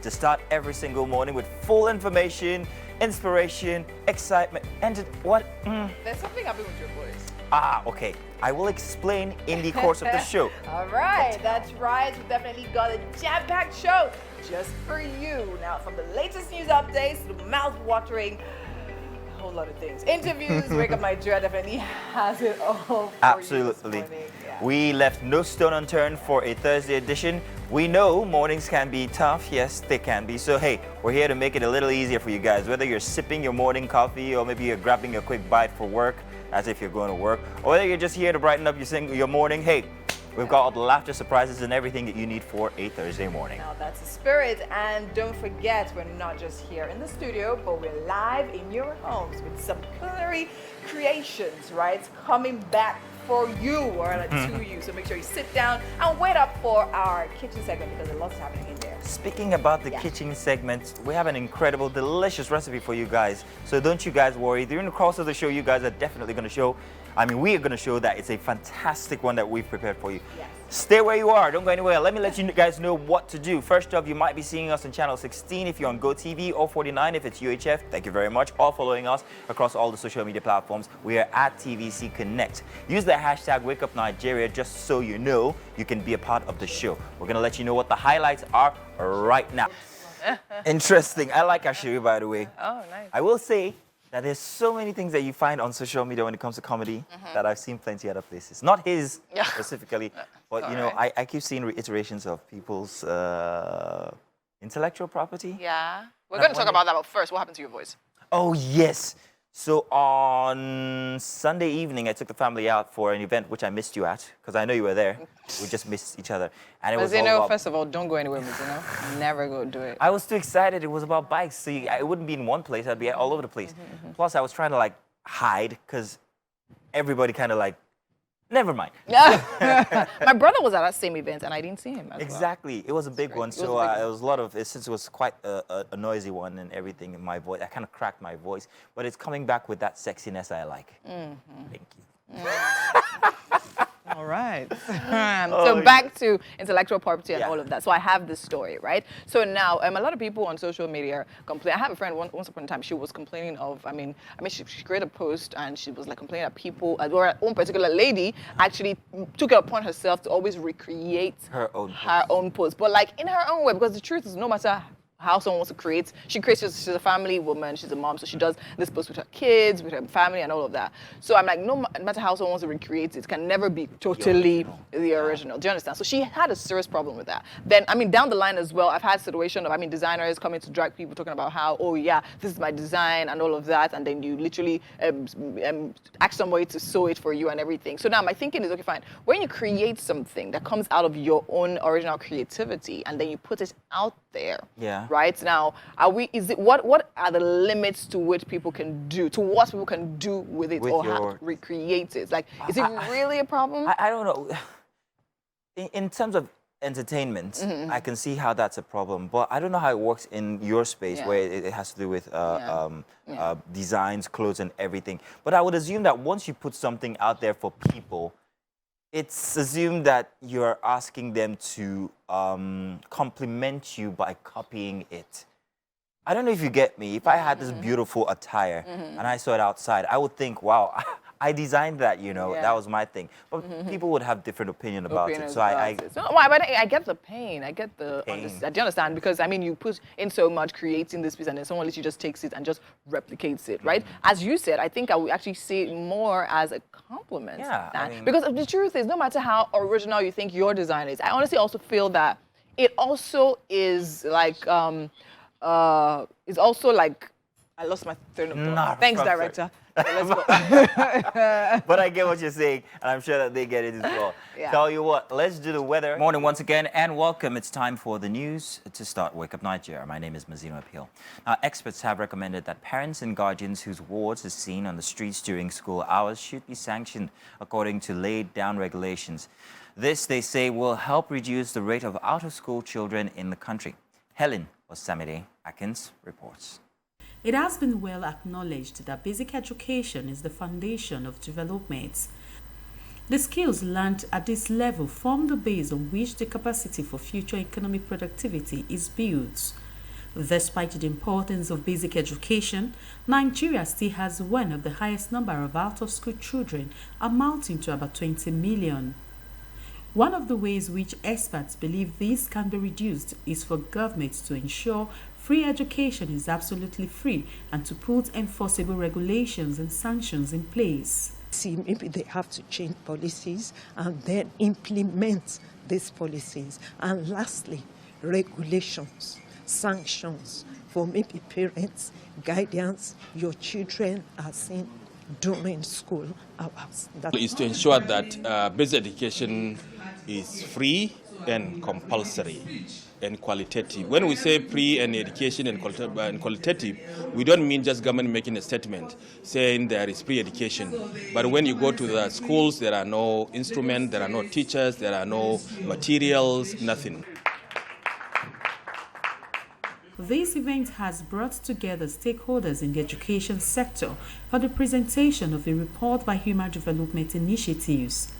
to start every single morning with full information, inspiration, excitement, and what? There's something happening with your voice. Okay. I will explain in the course of the show. All right, that's right. We definitely got a jam-packed show just for you. Now, from the latest news updates to the mouth-watering, a whole lot of things. Interviews, Wake Up Nigeria definitely has it all for Absolutely. you this morning. Yeah. We left no stone unturned for a Thursday edition. We know mornings can be tough. Yes, they can be. So, hey, we're here to make it a little easier for you guys. Whether you're sipping your morning coffee or maybe you're grabbing a quick bite for work, as if you're going to work, or whether you're just here to brighten up your morning, hey, we've got all the laughter, surprises, and everything that you need for a Thursday morning. Now that's the spirit, and don't forget, we're not just here in the studio, but we're live in your homes with some culinary creations, right? Coming back for you or to you. So make sure you sit down and wait up for our kitchen segment because a lot is happening in there. Speaking about the kitchen segment, we have an incredible, delicious recipe for you guys. So don't you guys worry. During the course of the show, you guys are definitely going to show, we are going to show that it's a fantastic one that we've prepared for you. Yes. Stay where you are. Don't go anywhere. Let me let you guys know what to do. First off, you might be seeing us on channel 16 if you're on GOTV, or 49 if it's UHF. Thank you very much. Or following us across all the social media platforms. We are at TVC Connect. Use the hashtag WakeUpNigeria just so you know you can be a part of the show. We're going to let you know what the highlights are right now. Interesting. I like Asiri, by the way. Oh, nice. I will say that there's so many things that you find on social media when it comes to comedy that I've seen plenty other places. Not his specifically, but you know, I keep seeing reiterations of people's intellectual property. Yeah. We're going to talk about that, but first, what happened to your voice? Oh, yes. So on Sunday evening, I took the family out for an event which I missed you at, because I know you were there. We just missed each other. And it was all about, first of all, don't go anywhere, Mazino. Never go do it. I was too excited. It was about bikes. So it wouldn't be in one place. I'd be all over the place. Plus, I was trying to like hide because everybody kind of like, never mind. My brother was at that same event and I didn't see him as Exactly. It was a big one. So it was a lot of, since it was quite a noisy one and everything in my voice, I kind of cracked my voice. But it's coming back with that sexiness I like. Thank you. All right. So back to intellectual property and all of that. So I have this story, right? So now a lot of people on social media complain. I have a friend once upon a time, she was complaining of, she created a post and she was like complaining that people, or one particular lady actually took it upon herself to always recreate her own post. But like in her own way, because the truth is no matter how someone wants to create. She creates, she's a family woman, she's a mom, so she does this post with her kids, with her family and all of that. So I'm like, no matter how someone wants to recreate it, can never be totally the original. Do you understand? So she had a serious problem with that. Then, down the line as well, I've had situation of, designers coming to drag people talking about how, oh yeah, this is my design and all of that, and then you literally ask somebody to sew it for you and everything. So now my thinking is, okay, fine. When you create something that comes out of your own original creativity and then you put it out there, right now, what are the limits to what people can do with it, or how to recreate it? Like, is it really a problem? I don't know. In terms of entertainment, I can see how that's a problem, but I don't know how it works in your space where it has to do with designs, clothes, and everything. But I would assume that once you put something out there for people, it's assumed that you're asking them to compliment you by copying it. I don't know if you get me. If I had this beautiful attire and I saw it outside, I would think, wow, I designed that, that was my thing. But people would have different opinion about it. So I get the pain. I get the pain. Do you understand? Because, you put in so much creating this piece and then someone literally just takes it and just replicates it, right? As you said, I think I would actually see it more as a compliment. Because the truth is, no matter how original you think your design is, I honestly also feel that it also is like, it's also like, I lost my train of thought. Thanks, director. Let's go. But I get what you're saying, and I'm sure that they get it as well. Tell you what, let's do the weather. Morning once again, and welcome. It's time for the news to start Wake Up Nigeria. My name is Mazino Appeal. Now, experts have recommended that parents and guardians whose wards are seen on the streets during school hours should be sanctioned according to laid down regulations. This, they say, will help reduce the rate of out-of-school children in the country. Helen Osamide Atkins reports. It has been well acknowledged that basic education is the foundation of development. The skills learned at this level form the base on which the capacity for future economic productivity is built. Despite the importance of basic education, Nigeria still has one of the highest number of out-of-school children, amounting to about 20 million. One of the ways which experts believe this can be reduced is for government to ensure free education is absolutely free and to put enforceable regulations and sanctions in place. See, maybe they have to change policies and then implement these policies. And lastly, regulations, sanctions for maybe parents, guidance, your children are seen during school hours. Is to ensure that basic education is free and compulsory and qualitative. When we say free and education and qualitative, we don't mean just government making a statement saying there is free education. But when you go to the schools, there are no instruments, there are no teachers, there are no materials, nothing. This event has brought together stakeholders in the education sector for the presentation of a report by Human Development Initiatives.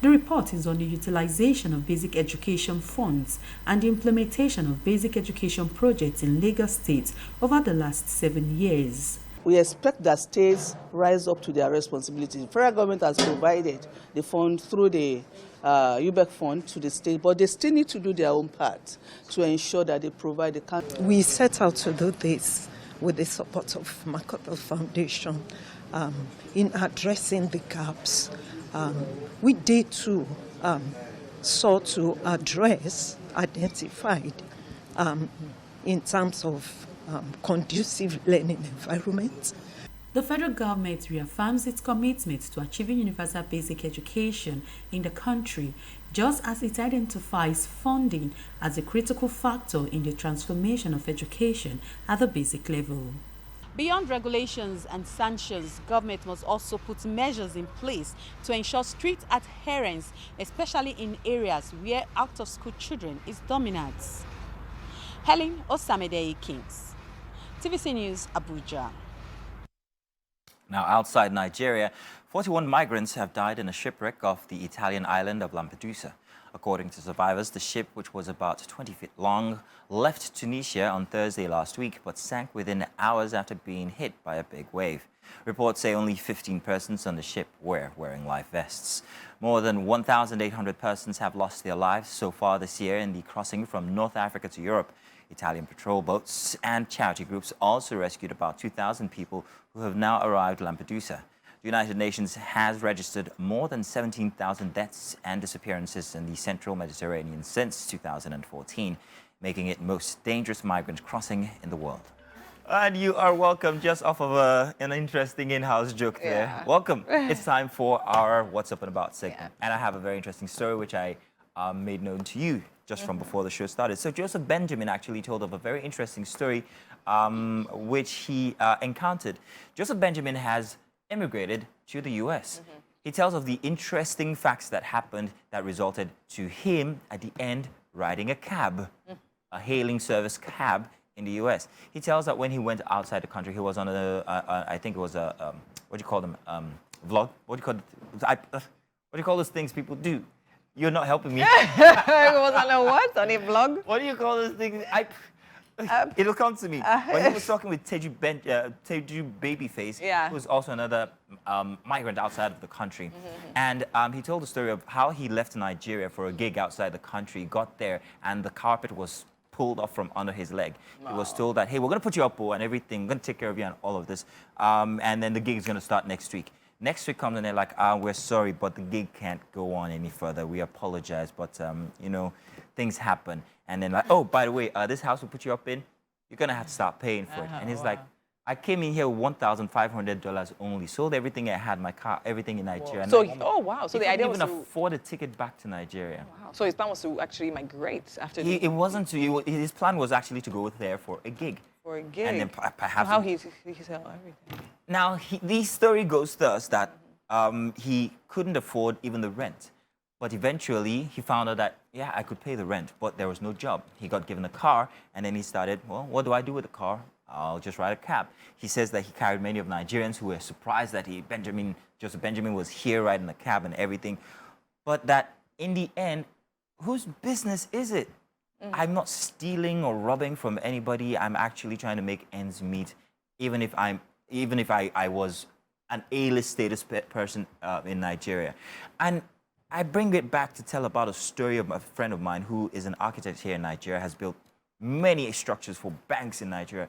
The report is on the utilization of basic education funds and the implementation of basic education projects in Lagos State over the last 7 years. We expect that states rise up to their responsibilities. The federal government has provided the fund through the UBEC fund to the state, but they still need to do their own part to ensure that they provide the country. We set out to do this with the support of Makoto Foundation in addressing the gaps. We did too sought to address, identified in terms of conducive learning environment. The federal government reaffirms its commitment to achieving universal basic education in the country, just as it identifies funding as a critical factor in the transformation of education at the basic level. Beyond regulations and sanctions, government must also put measures in place to ensure strict adherence, especially in areas where out-of-school children is dominant. Helen Osamedei Kings, TVC News, Abuja. Now, outside Nigeria, 41 migrants have died in a shipwreck off the Italian island of Lampedusa. According to survivors, the ship, which was about 20 feet long, left Tunisia on Thursday last week, but sank within hours after being hit by a big wave. Reports say only 15 persons on the ship were wearing life vests. More than 1,800 persons have lost their lives so far this year in the crossing from North Africa to Europe. Italian patrol boats and charity groups also rescued about 2,000 people who have now arrived at Lampedusa. The United Nations has registered more than 17,000 deaths and disappearances in the central Mediterranean since 2014, making it most dangerous migrant crossing in the world. And you are welcome, just off of an interesting in-house joke there. Welcome. It's time for our What's Up and About segment. And I have a very interesting story which I made known to you just from before the show started. So Joseph Benjamin actually told of a very interesting story which he encountered. Joseph Benjamin has immigrated to the US. He tells of the interesting facts that happened that resulted to him at the end riding a cab, a hailing service cab in the US. He tells that when he went outside the country, he was on I think it was a, what do you call them, vlog? What do you call those things people do? You're not helping me. It was on a what? On a vlog? What do you call those things? It'll come to me. When he was talking with Teju Babyface, who was also another migrant outside of the country. And he told the story of how he left Nigeria for a gig outside the country, got there, and the carpet was pulled off from under his leg. He was told that, hey, we're going to put you up and everything, we're going to take care of you and all of this. And then the gig is going to start next week. Next week comes and they're like, we're sorry, but the gig can't go on any further. We apologize, but, you know, things happen. And then like, oh, by the way, this house we put you up in, you're going to have to start paying for it. And he's like, I came in here with $1,500 only, sold everything I had, my car, everything in Nigeria. So, oh, wow. So the idea was to afford a ticket back to Nigeria. Wow. So his plan was to actually migrate after It wasn't to, his plan was actually to go there for a gig. For a gig. And then perhaps... So how he sell everything. Now, the story goes thus that he couldn't afford even the rent. But eventually, he found out that, yeah, I could pay the rent, but there was no job. He got given a car, and then he started, well, what do I do with the car? I'll just ride a cab. He says that he carried many of Nigerians who were surprised that Joseph Benjamin was here riding a cab and everything. But that in the end, whose business is it I'm not stealing or robbing from anybody. I'm actually trying to make ends meet, even if I was an A-list status person in Nigeria. And I bring it back to tell about a story of a friend of mine who is an architect here in Nigeria, has built many structures for banks in Nigeria,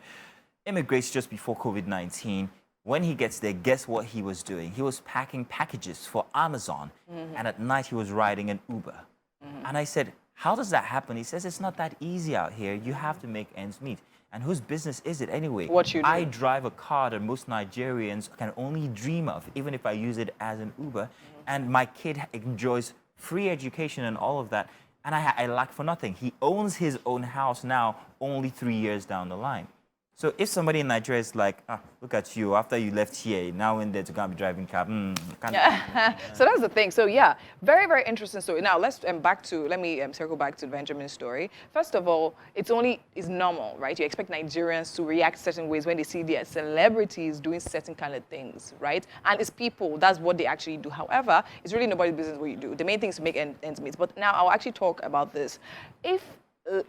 immigrates just before COVID-19. When he gets there, guess what he was doing? He was packing packages for Amazon, and at night he was riding an Uber. And I said, how does that happen? He says, it's not that easy out here. You have to make ends meet. And whose business is it anyway? What you do. I drive a car that most Nigerians can only dream of, even if I use it as an Uber. And my kid enjoys free education and all of that. And I lack for nothing. He owns his own house now, only 3 years down the line. So if somebody in Nigeria is like, look at you, after you left here, now when they're going to be driving cab, So that's the thing. So yeah, very, very interesting story. Now let me circle back to Benjamin's story. First of all, it's normal, right? You expect Nigerians to react certain ways when they see their celebrities doing certain kind of things, right? And it's people, that's what they actually do. However, it's really nobody's business what you do. The main thing is to make ends meet. But now I'll actually talk about this. If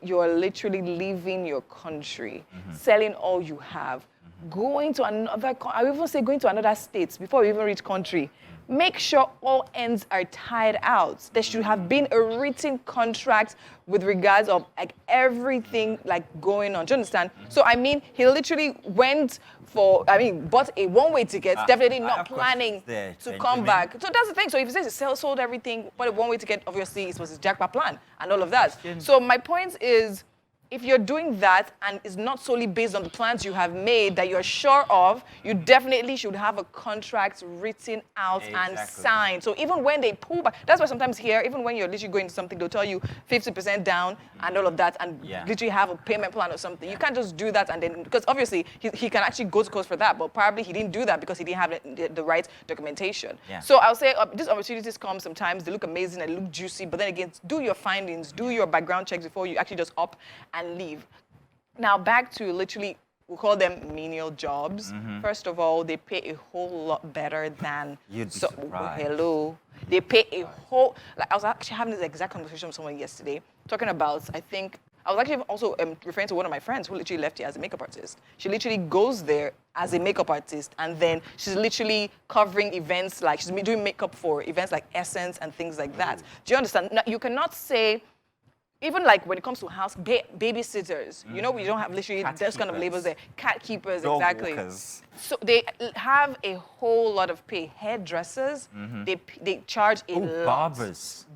you're literally leaving your country, selling all you have, going to another, I would even say going to another state before you even reach country. Make sure all ends are tied out. There should have been a written contract with regards of like everything like going on. Do you understand? So I mean, he literally bought a one-way ticket, definitely not planning to come back. So that's the thing. So if he says he sold everything, but a one-way ticket, obviously it was his jackpot plan and all of that. So my point is, if you're doing that and it's not solely based on the plans you have made that you're sure of, you definitely should have a contract written out and signed. So even when they pull back, that's why sometimes here, even when you're literally going to something, they'll tell you 50% down and all of that and literally have a payment plan or something. You can't just do that and then, because obviously he can actually go to court for that, but probably he didn't do that because he didn't have the right documentation. So I'll say these opportunities come sometimes, they look amazing, they look juicy, but then again, do your findings, do your background checks before you actually just up and leave. Now back to literally, we call them menial jobs. First of all, they pay a whole lot better than. You'd be surprised. Hello. They pay a whole. Like I was actually having this exact conversation with someone yesterday, talking about. I was actually also referring to one of my friends who literally left here as a makeup artist. She literally goes there as a makeup artist, and then she's literally covering events like she's doing makeup for events like Essence and things like that. Do you understand? Now, you cannot say. Even like when it comes to house, babysitters, you know, we don't have literally those kind of labels there. Cat keepers, dog exactly. walkers. So they have a whole lot of pay. Hairdressers, they charge a lot.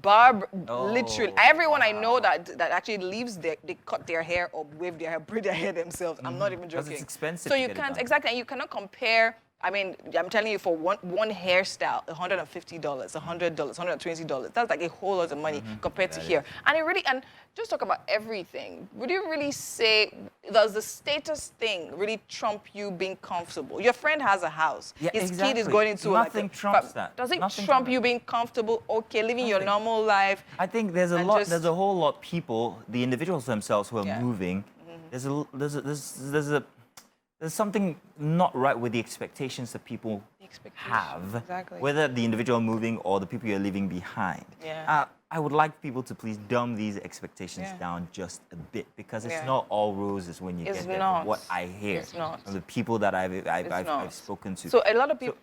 Barbers. Literally. Everyone I know that actually leaves, they cut their hair or wave their hair, braid their hair themselves. I'm not even joking. Because it's expensive. So you can't, exactly, and you cannot compare. I mean, I'm telling you, for one hairstyle, $150, $100, $120. That's like a whole lot of money compared to here. And just talk about everything. Would you really say, does the status thing really trump you being comfortable? Your friend has a house. His kid is going into nothing trumps that. Does it trump you being comfortable? Okay, living your normal life. I think there's a whole lot of people, the individuals themselves who are moving. There's something not right with the expectations that people have, whether the individual moving or the people you're leaving behind. I would like people to please dumb these expectations down just a bit, because it's not all roses when you get there. From what I hear from the people that I've spoken to. So a lot of people,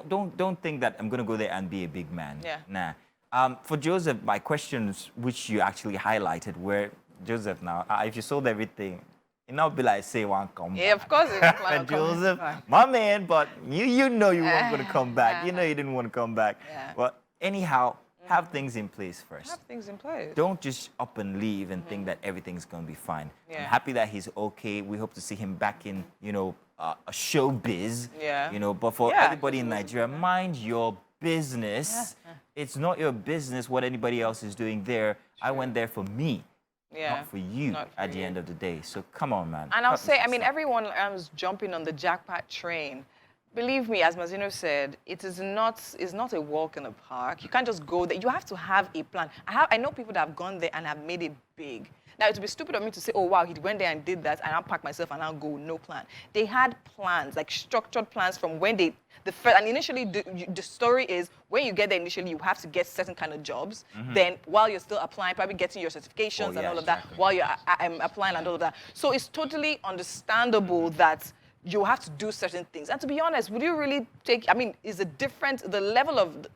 don't think that I'm going to go there and be a big man. Nah. For Joseph, my questions, which you actually highlighted, were Joseph. Now, if you sold everything. It not be like say one come back. Yeah, of course it's Joseph, my man, but you know you weren't going to come back. You know you didn't want to come back. But anyhow, have things in place first. Have things in place. Don't just up and leave and think that everything's going to be fine. I'm happy that he's okay. We hope to see him back in, a showbiz. But for everybody in Nigeria, mind your business. It's not your business what anybody else is doing there. I went there for me. Not for you at the end of the day. So come on, man. And I'll say, I mean, everyone is jumping on the jackpot train. Believe me, as Mazino said, it's not a walk in the park. You can't just go there. You have to have a plan. I know people that have gone there and have made it big. Now, it would be stupid of me to say, oh, wow, he went there and did that, and I'll pack myself and I'll go. No plan. They had plans, like structured plans from when and initially, the story is, when you get there initially, you have to get certain kind of jobs. Then, while you're still applying, probably getting your certifications and all of that, while you're applying and all of that. So it's totally understandable that you have to do certain things. And to be honest, would you really the level of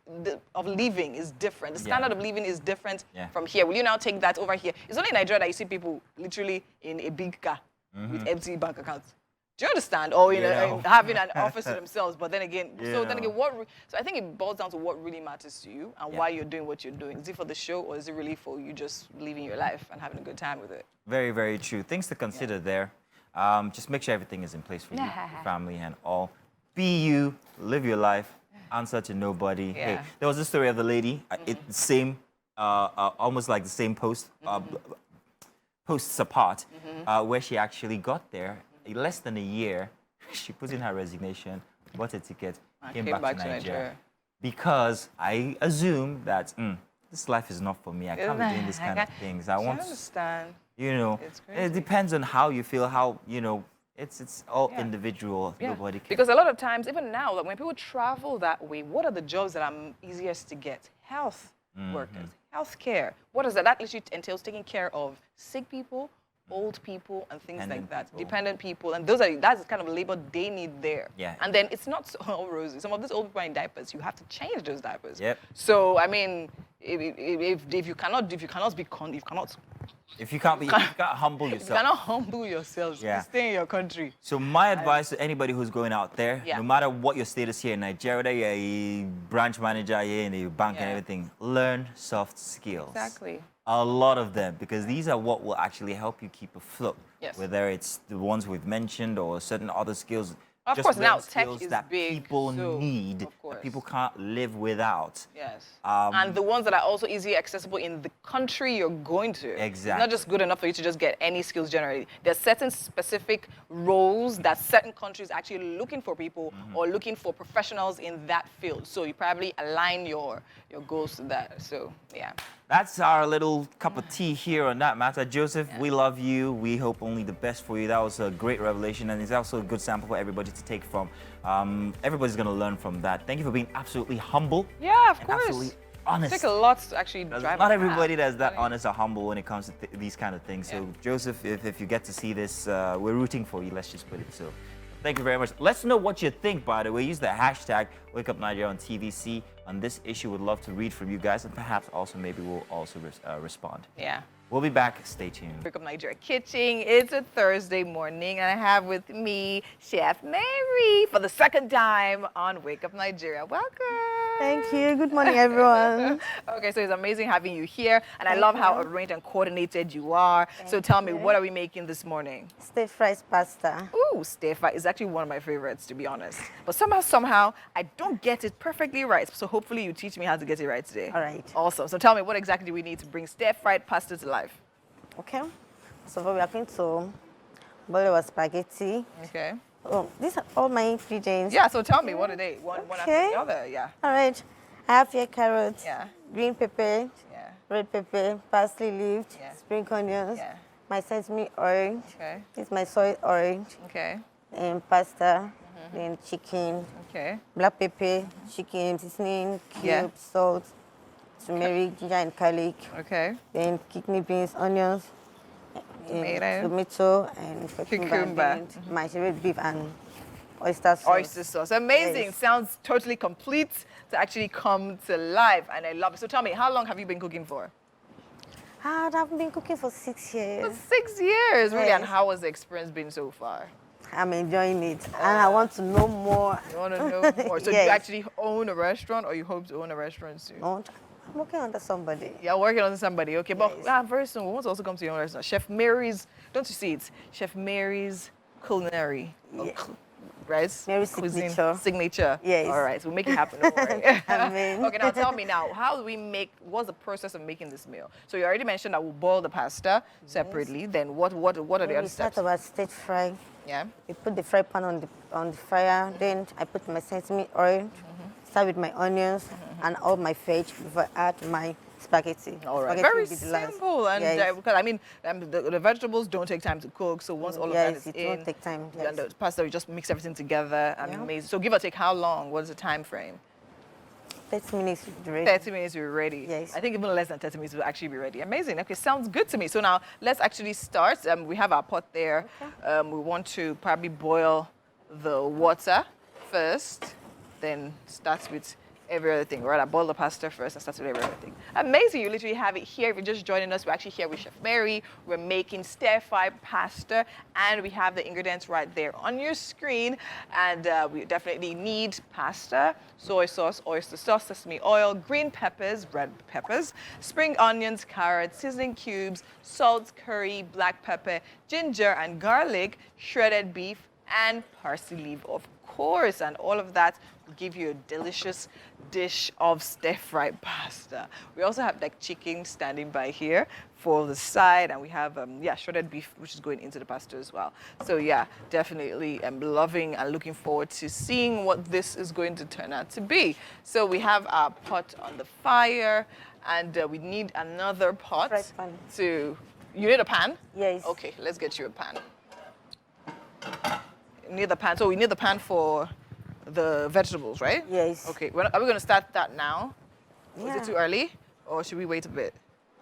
living is different. The standard of living is different from here. Will you now take that over here? It's only in Nigeria that you see people literally in a big car with empty bank accounts. Do you understand? Or having an office to themselves. But then again, so I think it boils down to what really matters to you and why you're doing what you're doing. Is it for the show, or is it really for you just living your life and having a good time with it? Very, very true. Things to consider there. Just make sure everything is in place for you, your family, and all. Be you, live your life, answer to nobody. Hey, there was this story of the lady, almost like the same posts apart, where she actually got there. In less than a year, she put in her resignation, bought a ticket, came back to Nigeria. Because I assume that this life is not for me. I can't be doing this kind of things. I want to understand. It depends on how you feel, it's all individual. Nobody can. Because a lot of times, even now, like when people travel that way, what are the jobs that are easiest to get? Health workers, healthcare. What is that? That literally entails taking care of sick people, old people, and things like that. Dependent people, and that's the kind of labor they need there. Yeah. And then it's not all rosy. Some of these old people are in diapers. You have to change those diapers. Yep. So I mean, if you can't humble yourself. You cannot humble yourselves. Stay in your country. So my advice to anybody who's going out there, no matter what your status here in Nigeria, whether you're a branch manager here in a bank and everything, learn soft skills. Exactly. A lot of them, because these are what will actually help you keep afloat. Yes. Whether it's the ones we've mentioned or certain other skills. Of course, now tech is that big, people need, that people can't live without. Yes. And the ones that are also easily accessible in the country you're going to. Exactly. It's not just good enough for you to just get any skills generally. There's certain specific roles that certain countries are actually looking for people or looking for professionals in that field. So you probably align your goals to that. So, yeah. That's our little cup of tea here on that matter. Joseph, we love you. We hope only the best for you. That was a great revelation, and it's also a good sample for everybody to take from. Everybody's going to learn from that. Thank you for being absolutely humble. Yeah, of course. Absolutely honest. It takes a lot to actually drive. Not everybody that's that honest or humble when it comes to these kind of things. So, Joseph, if you get to see this, we're rooting for you. Let's just put it so. Thank you very much. Let's know what you think, by the way. Use the hashtag WakeUpNigeria on TVC on this issue. Would love to read from you guys, and perhaps also maybe we'll also respond. Yeah. We'll be back. Stay tuned. Wake Up Nigeria Kitchen. It's a Thursday morning, and I have with me Chef Mary for the second time on Wake Up Nigeria. Welcome. Thank you. Good morning, everyone. Okay, so it's amazing having you here, and I love how arranged and coordinated you are. So tell me, what are we making this morning? Stir-fried pasta. Ooh, stir-fry is actually one of my favorites, to be honest. But somehow, I don't get it perfectly right. So hopefully you teach me how to get it right today. All right. Awesome. So tell me, what exactly do we need to bring stir-fried pasta to life? Okay. So we are going to boil our spaghetti. Okay. Oh, these are all my ingredients. Yeah, so tell me, what are they? One after the other, yeah. All right. I have here carrots, yeah, green pepper, yeah, red pepper, parsley leaf, yeah, spring onions, yeah, my sesame orange, okay, this is my soy orange, okay, and pasta, then chicken, okay, black pepper, chicken, seasoning, cube, salt, turmeric, ginger and garlic, okay, then kidney beans, onions, tomato and cucumber, my favorite beef and oyster sauce. Oyster sauce. Amazing. Yes. Sounds totally complete to actually come to life, and I love it. So tell me, how long have you been cooking for? I've been cooking for 6 years. For 6 years, really? And how has the experience been so far? I'm enjoying it, and I want to know more. You want to know more? So do you actually own a restaurant, or you hope to own a restaurant soon? I'm working under somebody. You're working under somebody, okay. But very soon, we want to also come to your own restaurant. Chef Mary's, don't you see it? Chef Mary's Culinary. Yeah. right? Mary Cuisine signature. signature. Yes. All right, so we'll make it happen. Don't worry. Amen. Okay, now tell me now, how do we make? What's the process of making this meal? So you already mentioned that we'll boil the pasta separately. Then what are the Then other we steps? start our stir fry. Yeah. We put the fry pan on the fire. Then I put my sesame oil. Start with my onions and all my veg before I add my spaghetti. All right. Spaghetti Very will be the last. simple, and Yes. because I mean, the vegetables don't take time to cook. So once all of that is Yes, it in, won't take time, and yes. the pasta, you just mix everything together. Yeah. Amazing. So give or take, how long? What is the time frame? 30 minutes will be ready. 30 minutes, we're ready. Yes. I think even less than 30 minutes will actually be ready. Amazing. Okay, sounds good to me. So now let's actually start. We have our pot there. Okay. We want to probably boil the water first, then start with every other thing, right? I boil the pasta first and start with every other thing. Amazing. You literally have it here. If you're just joining us, we're actually here with Chef Mary. We're making stir-fry pasta, and we have the ingredients right there on your screen. And we definitely need pasta, soy sauce, oyster sauce, sesame oil, green peppers, red peppers, spring onions, carrots, seasoning cubes, salt, curry, black pepper, ginger and garlic, shredded beef, and parsley leaf, of course. And all of that will give you a delicious dish of stir-fried pasta. We also have like chicken standing by here for the side, and we have shredded beef, which is going into the pasta as well. So yeah, definitely I'm loving and looking forward to seeing what this is going to turn out to be. So we have our pot on the fire, and we need another pot Fry pan. to. You need a pan? Yes. Okay, let's get you a pan. You need the pan. So we need the pan for the vegetables, right? Yes. Okay. Are we going to start that now? Or is Yeah. it too early? Or should we wait a bit?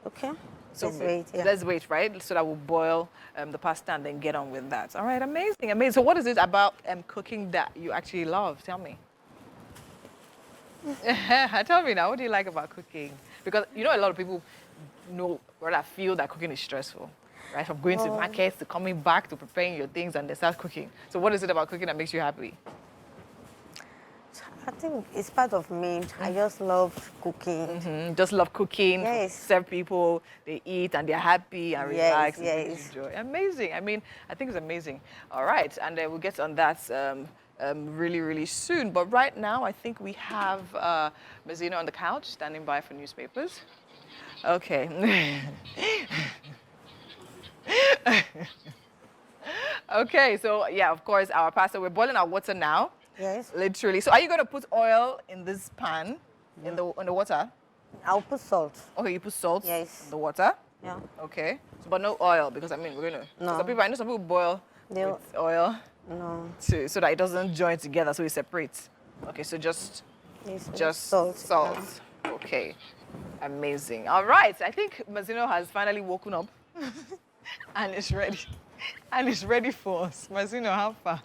Okay. So Let's wait. Yeah. Let's wait, right? So that we'll boil the pasta and then get on with that. All right, amazing, amazing. So what is it about cooking that you actually love? Tell me. Tell me now, what do you like about cooking? Because you know a lot of people feel that cooking is stressful. Right, from going to markets to coming back to preparing your things and then start cooking. So what is it about cooking that makes you happy? I think it's part of me. I just love cooking. Just love cooking, Yes. serve people, they eat and they're happy and Yes, relax and yes. enjoy. Amazing. I mean, I think it's amazing. All right, and then we'll get on that really, really soon. But right now, I think we have Mazzino on the couch standing by for newspapers. Okay. Okay, so yeah, of course, our pasta, we're boiling our water now. Yes. Literally. So are you going to put oil in this pan, in the water? I'll put salt. Okay, you put salt Yes. in the water? Yeah. Okay. So, but no oil, because I mean, we're going to... No. I know some people boil They'll- with oil No. so that it doesn't join together, so it separates. Okay, so just Yes, salt. Yeah. Okay. Amazing. All right. I think Mazzino has finally woken up and is ready. And is ready for us. Mazzino, how far?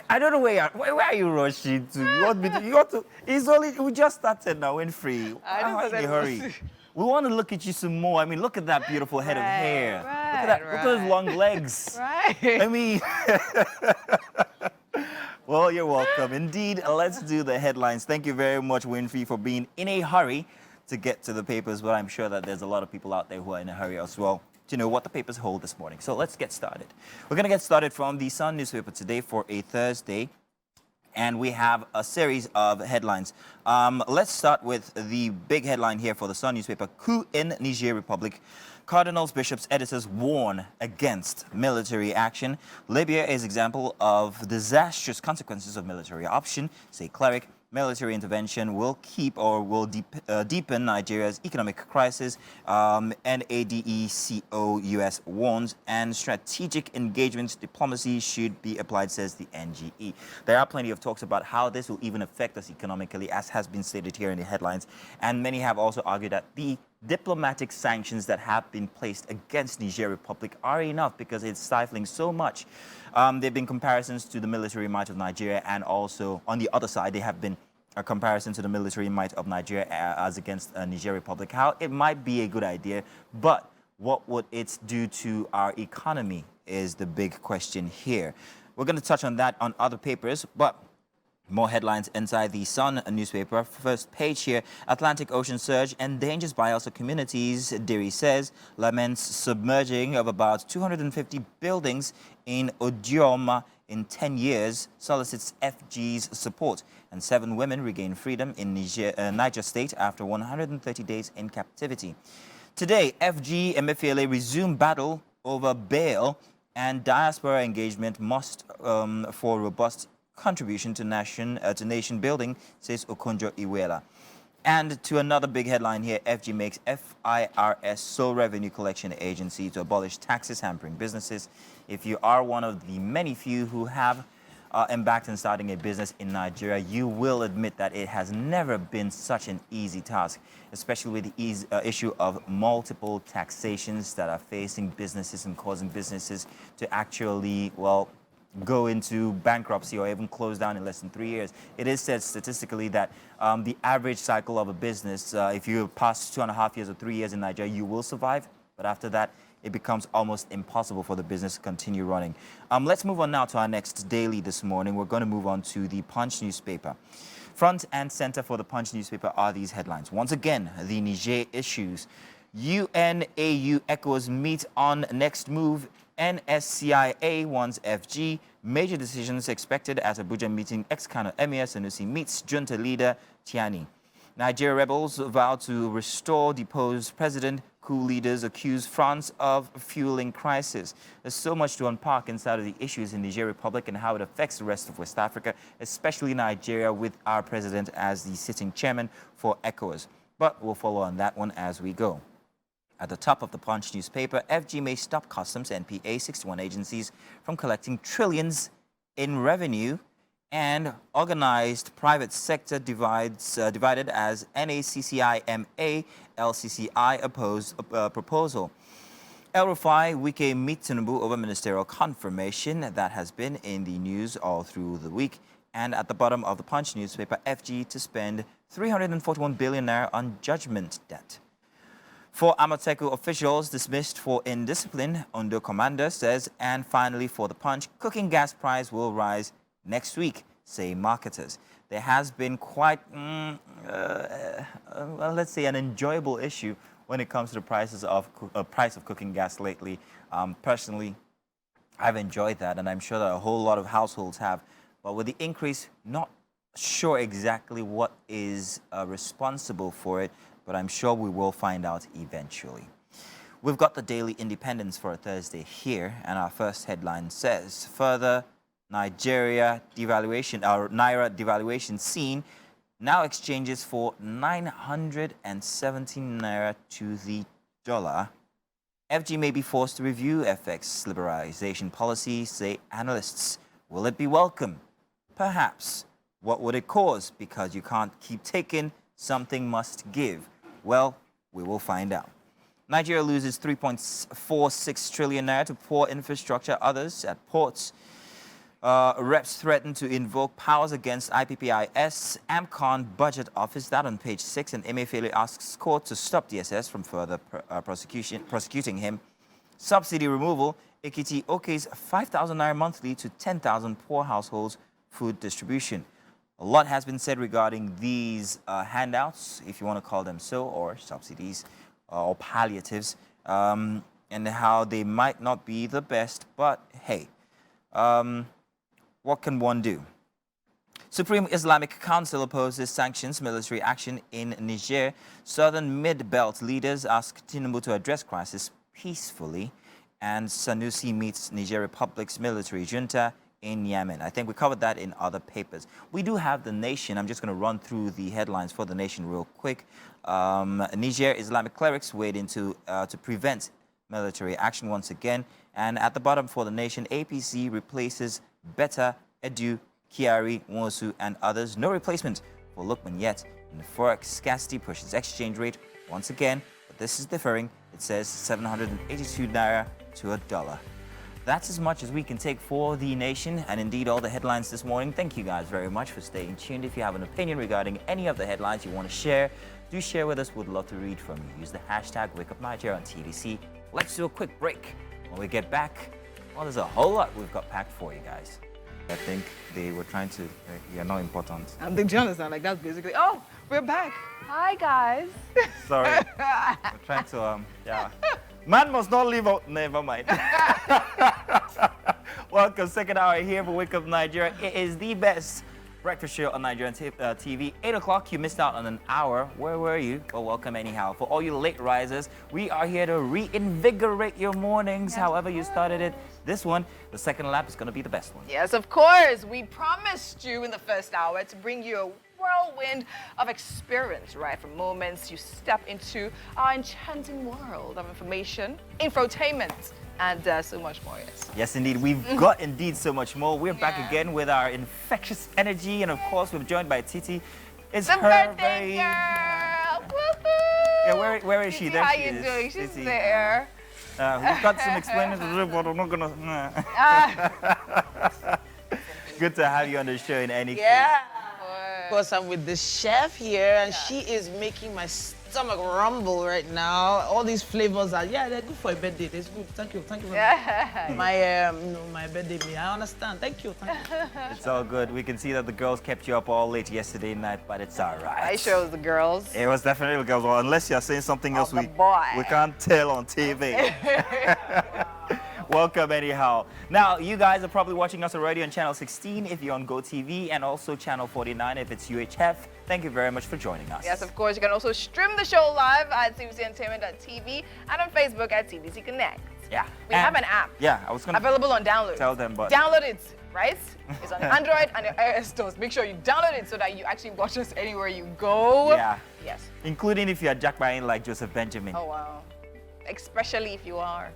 I don't know where are you rushing to? You want to? It's only we just started now. We're free. I know, Why but in a then- hurry? We want to look at you some more. I mean, look at that beautiful head of hair. Look at that. Look at those long legs. Right. I mean, well, you're welcome. Indeed, let's do the headlines. Thank you very much, Winfrey, for being in a hurry to get to the papers. But I'm sure that there's a lot of people out there who are in a hurry as well to know what the papers hold this morning. So let's get started. We're going to get started from the Sun newspaper today for a Thursday. And we have a series of headlines. Let's start with the big headline here for the Sun newspaper. Coup in Niger Republic. Cardinals, bishops, editors warn against military action. Libya is example of disastrous consequences of military option, say cleric. Military intervention will deepen Nigeria's economic crisis. NADECO US warns, and strategic engagement diplomacy should be applied, says the NGE. There are plenty of talks about how this will even affect us economically, as has been stated here in the headlines. And many have also argued that the diplomatic sanctions that have been placed against Niger Republic are enough because it's stifling so much. There have been comparisons to the military might of Nigeria, and also on the other side, there have been a comparison to the military might of Nigeria as against Niger Republic. How it might be a good idea, but what would it do to our economy is the big question here. We're going to touch on that on other papers, but more headlines inside the Sun newspaper. First page here, Atlantic Ocean surge endangers biosphère communities, Diri says, laments submerging of about 250 buildings in Odioma in 10 years solicits FG's support, and 7 women regain freedom in Niger State after 130 days in captivity. Today, FG Emefiele resumed battle over bail and diaspora engagement must for robust contribution to nation building, says Okonjo Iweala. And to another big headline here, FG makes FIRS sole revenue collection agency to abolish taxes hampering businesses. If you are one of the many few who have embarked on starting a business in Nigeria, you will admit that it has never been such an easy task, especially with the issue of multiple taxations that are facing businesses and causing businesses to actually, well, go into bankruptcy or even close down in less than 3 years. It is said statistically that the average cycle of a business, if you pass 2.5 years or 3 years in Nigeria, you will survive. But after that, it becomes almost impossible for the business to continue running. Let's move on now to our next daily this morning. We're going to move on to the Punch newspaper. Front and center for the Punch newspaper are these headlines. Once again, the Niger issues. UNAU ECOWAS meet on next move. NSCIA wants FG. Major decisions expected at Abuja meeting. Ex-Kano Emir Sanusi meets junta leader Tiani. Nigeria rebels vow to restore deposed president. Coup leaders accuse France of fueling crisis. There's so much to unpack inside of the issues in Niger Republic and how it affects the rest of West Africa, especially Nigeria, with our president as the sitting chairman for ECOWAS. But we'll follow on that one as we go. At the top of the Punch newspaper, FG may stop customs and PA 61 agencies from collecting trillions in revenue, and organized private sector divided as NACCIMA, LCCI opposed proposal. El Rufai, Wike meet Tinubu over ministerial confirmation. That has been in the news all through the week. And at the bottom of the Punch newspaper, FG to spend 341 billion naira on judgment debt. 4 Amateku officials dismissed for indiscipline, Ondo commander says. And finally, for the Punch, cooking gas price will rise next week, say marketers. There has been quite, well, let's say, an enjoyable issue when it comes to the price of cooking gas lately. Personally, I've enjoyed that, and I'm sure that a whole lot of households have. But with the increase, not sure exactly what is responsible for it, but I'm sure we will find out eventually. We've got the Daily Independence for a Thursday here, and our first headline says, further Nigeria devaluation, or Naira devaluation seen, now exchanges for 917 Naira to the dollar. FG may be forced to review FX liberalization policy, say analysts. Will it be welcome? Perhaps. What would it cause? Because you can't keep taking, something must give. Well, we will find out. Nigeria loses 3.46 trillion naira to poor infrastructure. Others at ports. Reps threaten to invoke powers against IPPIS. AMCON Budget Office, that on page 6. And Emefiele asks court to stop DSS from further prosecuting him. Subsidy removal. Ekiti okays 5,000 naira monthly to 10,000 poor households food distribution. A lot has been said regarding these handouts, if you want to call them so, or subsidies or palliatives, and how they might not be the best. But hey, what can one do? Supreme Islamic Council opposes sanctions military action in Niger. Southern Mid-Belt leaders ask Tinubu to address crisis peacefully. And Sanusi meets Niger Republic's military junta in Yemen. I think we covered that in other papers. We do have The Nation. I'm just going to run through the headlines for The Nation real quick. Niger Islamic clerics weighed in to prevent military action once again. And at the bottom for The Nation, APC replaces Betta, Edu, Kiari, Nwosu, and others. No replacement for Lukman yet. And the forex scarcity pushes exchange rate once again, but this is differing. It says 782 naira to a dollar. That's as much as we can take for The Nation, and indeed all the headlines this morning. Thank you guys very much for staying tuned. If you have an opinion regarding any of the headlines you want to share, do share with us. We'd love to read from you. Use the hashtag WakeUpNigeria on TDC. Let's do a quick break. When we get back, well, there's a whole lot we've got packed for you guys. I think they were trying to, you're not important. I think, do you understand? Like, that's basically, oh, we're back. Hi, guys. Sorry. We're trying to, yeah. Man must not leave out, never mind. Well, Welcome, second hour here for Wake Up Nigeria. It is the best breakfast show on Nigerian TV. 8 o'clock, you missed out on an hour. Where were you? Well, welcome anyhow. For all you late risers, we are here to reinvigorate your mornings, however you started it. This one, the second lap, is going to be the best one. Yes, of course. We promised you in the first hour to bring you a whirlwind of experience, right? From moments you step into our enchanting world of information, infotainment, and so much more, yes. Yes, indeed. We've got indeed so much more. We're back again with our infectious energy, and of course, we're joined by Titi. It's the her birthday girl! Woohoo! Yeah, where is she? Titi, There how she you is. doing? She's Titi. there. We've got some explaining to do, but I'm not gonna. Good to have you on the show in any case. Of course, I'm with the chef here, and she is making my stomach rumble right now. All these flavors are, they're good for a birthday. It's good. Thank you very much. My birthday meal. I understand. Thank you. It's all good. We can see that the girls kept you up all late yesterday night, but it's all right. I chose the girls. It was definitely the girls. Well, unless you're saying something else, we can't tell on TV. Welcome anyhow. Now, you guys are probably watching us already on channel 16 if you're on GOTV, and also channel 49 if it's UHF. Thank you very much for joining us. Yes, of course. You can also stream the show live at tvcentertainment.tv and on Facebook at TVC Connect. Yeah. We have an app. Yeah, I was going to available on download. tell them, but download it, right? It's on Android and your iOS stores. Make sure you download it so that you actually watch us anywhere you go. Yeah. Yes. Including if you're Jack Bryan like Joseph Benjamin. Oh, wow. Especially if you are.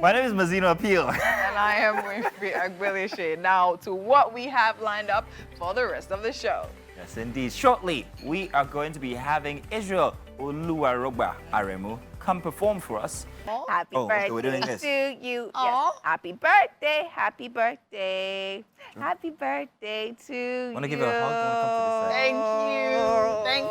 My name is Mazino Appeal. And I am Winfrey Agbelishe. Now to what we have lined up for the rest of the show. Yes, indeed. Shortly, we are going to be having Israel Oluwaroba Aremu come perform for us. Happy okay, we're doing birthday this. to you. Yes. Happy birthday, happy birthday. Happy birthday to you. Want to give her a hug? Want to come to this side? Thank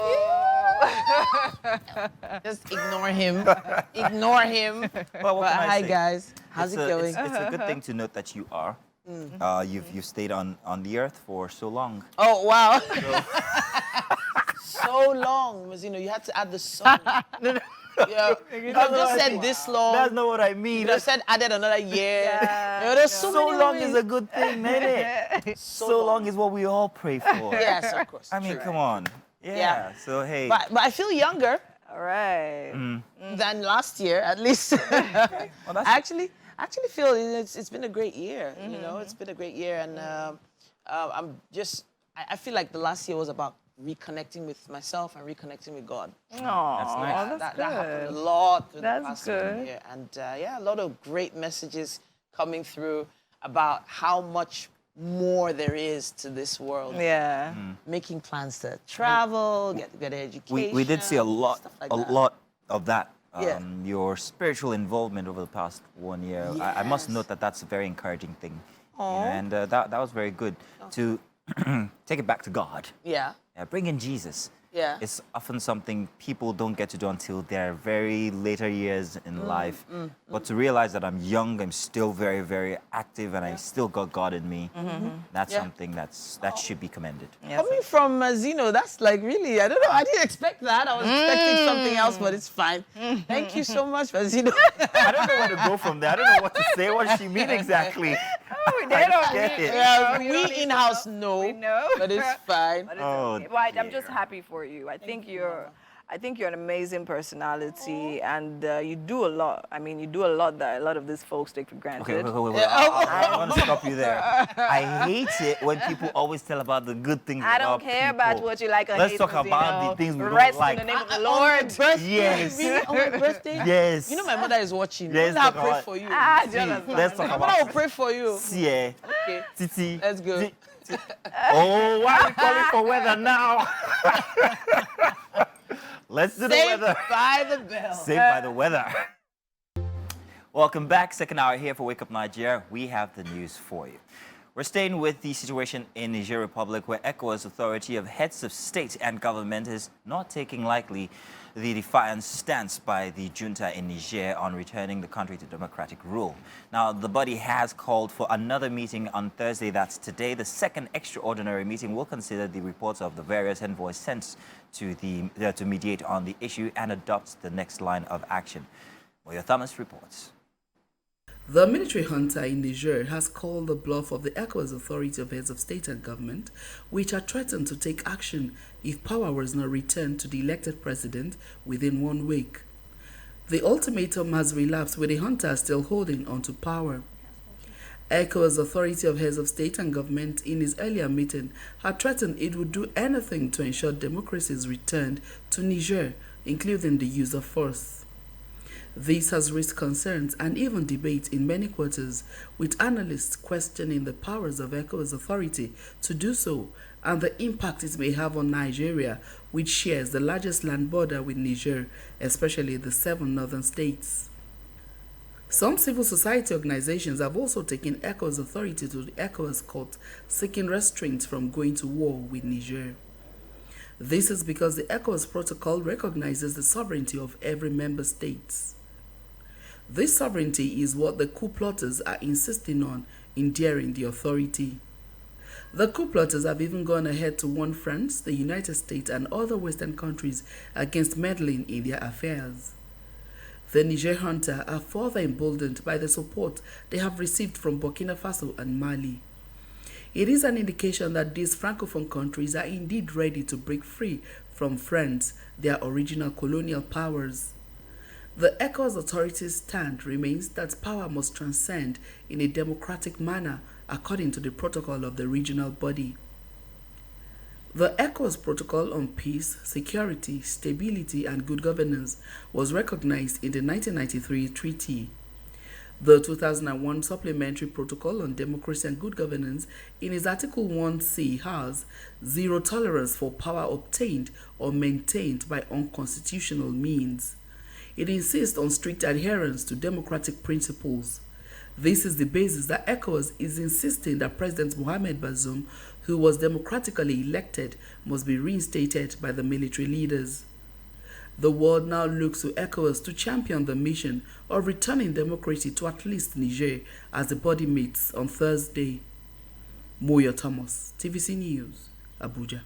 you. Just ignore him. Ignore him. Well, what can I hi say? guys. How's it going? It's a good thing to note that you are. You've stayed on the earth for so long. Oh wow. So long, Mazino. You had to add the song. Yeah. You could have just said this long. That's not what I mean. You could have said added another year. There's so many long ways. is a good thing, ain't it? So long is what we all pray for. Yes, of course. I mean, come on. Yeah. So hey. But I feel younger All right. than last year, at least. Well, that's I actually feel it's been a great year. You know, it's been a great year, and I feel like the last year was about reconnecting with myself and reconnecting with God. Aww, That's nice. that's That happened good. a lot in That's the past good. year, and a lot of great messages coming through about how much more there is to this world. Yeah. Making plans to travel, get better education. we did see a lot, stuff like a that. lot of that. Yeah. Your spiritual involvement over the past 1 year. I must Yes. note that that's a very encouraging thing. You know, and that was very good to take it back to God. Yeah. Bring in Jesus. Yeah. It's often something people don't get to do until their very later years in life. But to realize that I'm young, I'm still very, very active, and I still got God in me, that's something that should be commended. Coming from Mazino, that's like really, I don't know, I didn't expect that. I was expecting something else, but it's fine. Thank you so much, Mazino. I don't know where to go from there. I don't know what to say. What does she mean exactly? They don't get need- it. Yeah, we don't we need to in-house know. know, We know. but it's fine. But it's Oh, okay. Right, I'm just dear. happy for you. I think you're an amazing personality, and you do a lot. I mean, you do a lot that a lot of these folks take for granted. Okay, wait. I want to stop you there. I hate it when people always tell about the good things I about don't care about people. what you like or Let's hate. talk Mazino. about the things we don't Rest like. in the name of the On Lord. my birthday? Yes. Really? On my birthday? Yes. You know my mother is watching. Yes, I'll talk pray about- for you. Jonathan. Let's talk My mother about will pray for you. See, Okay. Titi. Let's go. Oh, why are we calling for weather now? Let's do the Saved weather. by the bell. Saved by the weather. Welcome back. Second hour here for Wake Up Nigeria. We have the news for you. We're staying with the situation in Niger Republic, where ECOWAS authority of heads of state and government is not taking lightly the defiant stance by the junta in Niger on returning the country to democratic rule. Now, the body has called for another meeting on Thursday. That's today. The second extraordinary meeting will consider the reports of the various envoys sent to to mediate on the issue and adopt the next line of action. Moyo Thomas reports. The military junta in Niger has called the bluff of the ECOWAS Authority of Heads of State and Government, which are threatened to take action if power was not returned to the elected president within 1 week. The ultimatum has relapsed, with the junta still holding onto power. ECOWAS Authority of Heads of State and Government in its earlier meeting had threatened it would do anything to ensure democracy is returned to Niger, including the use of force. This has raised concerns and even debate in many quarters, with analysts questioning the powers of ECOWAS Authority to do so and the impact it may have on Nigeria, which shares the largest land border with Niger, especially the 7 northern states. Some civil society organizations have also taken ECOWAS Authority to the ECOWAS court, seeking restraint from going to war with Niger. This is because the ECOWAS protocol recognizes the sovereignty of every member state. This sovereignty is what the coup plotters are insisting on in daring the authority. The coup plotters have even gone ahead to warn France, the United States, and other Western countries against meddling in their affairs. The Niger junta are further emboldened by the support they have received from Burkina Faso and Mali. It is an indication that these Francophone countries are indeed ready to break free from France, their original colonial powers. The ECOWAS authorities' stand remains that power must transcend in a democratic manner according to the protocol of the regional body. The ECOWAS Protocol on Peace, Security, Stability and Good Governance was recognized in the 1993 treaty. The 2001 Supplementary Protocol on Democracy and Good Governance in its Article 1C has zero tolerance for power obtained or maintained by unconstitutional means. It insists on strict adherence to democratic principles. This is the basis that ECOWAS is insisting that President Mohamed Bazoum, who was democratically elected, must be reinstated by the military leaders. The world now looks to ECOWAS to champion the mission of returning democracy to at least Niger, as the body meets on Thursday. Moyo Thomas, TVC News, Abuja.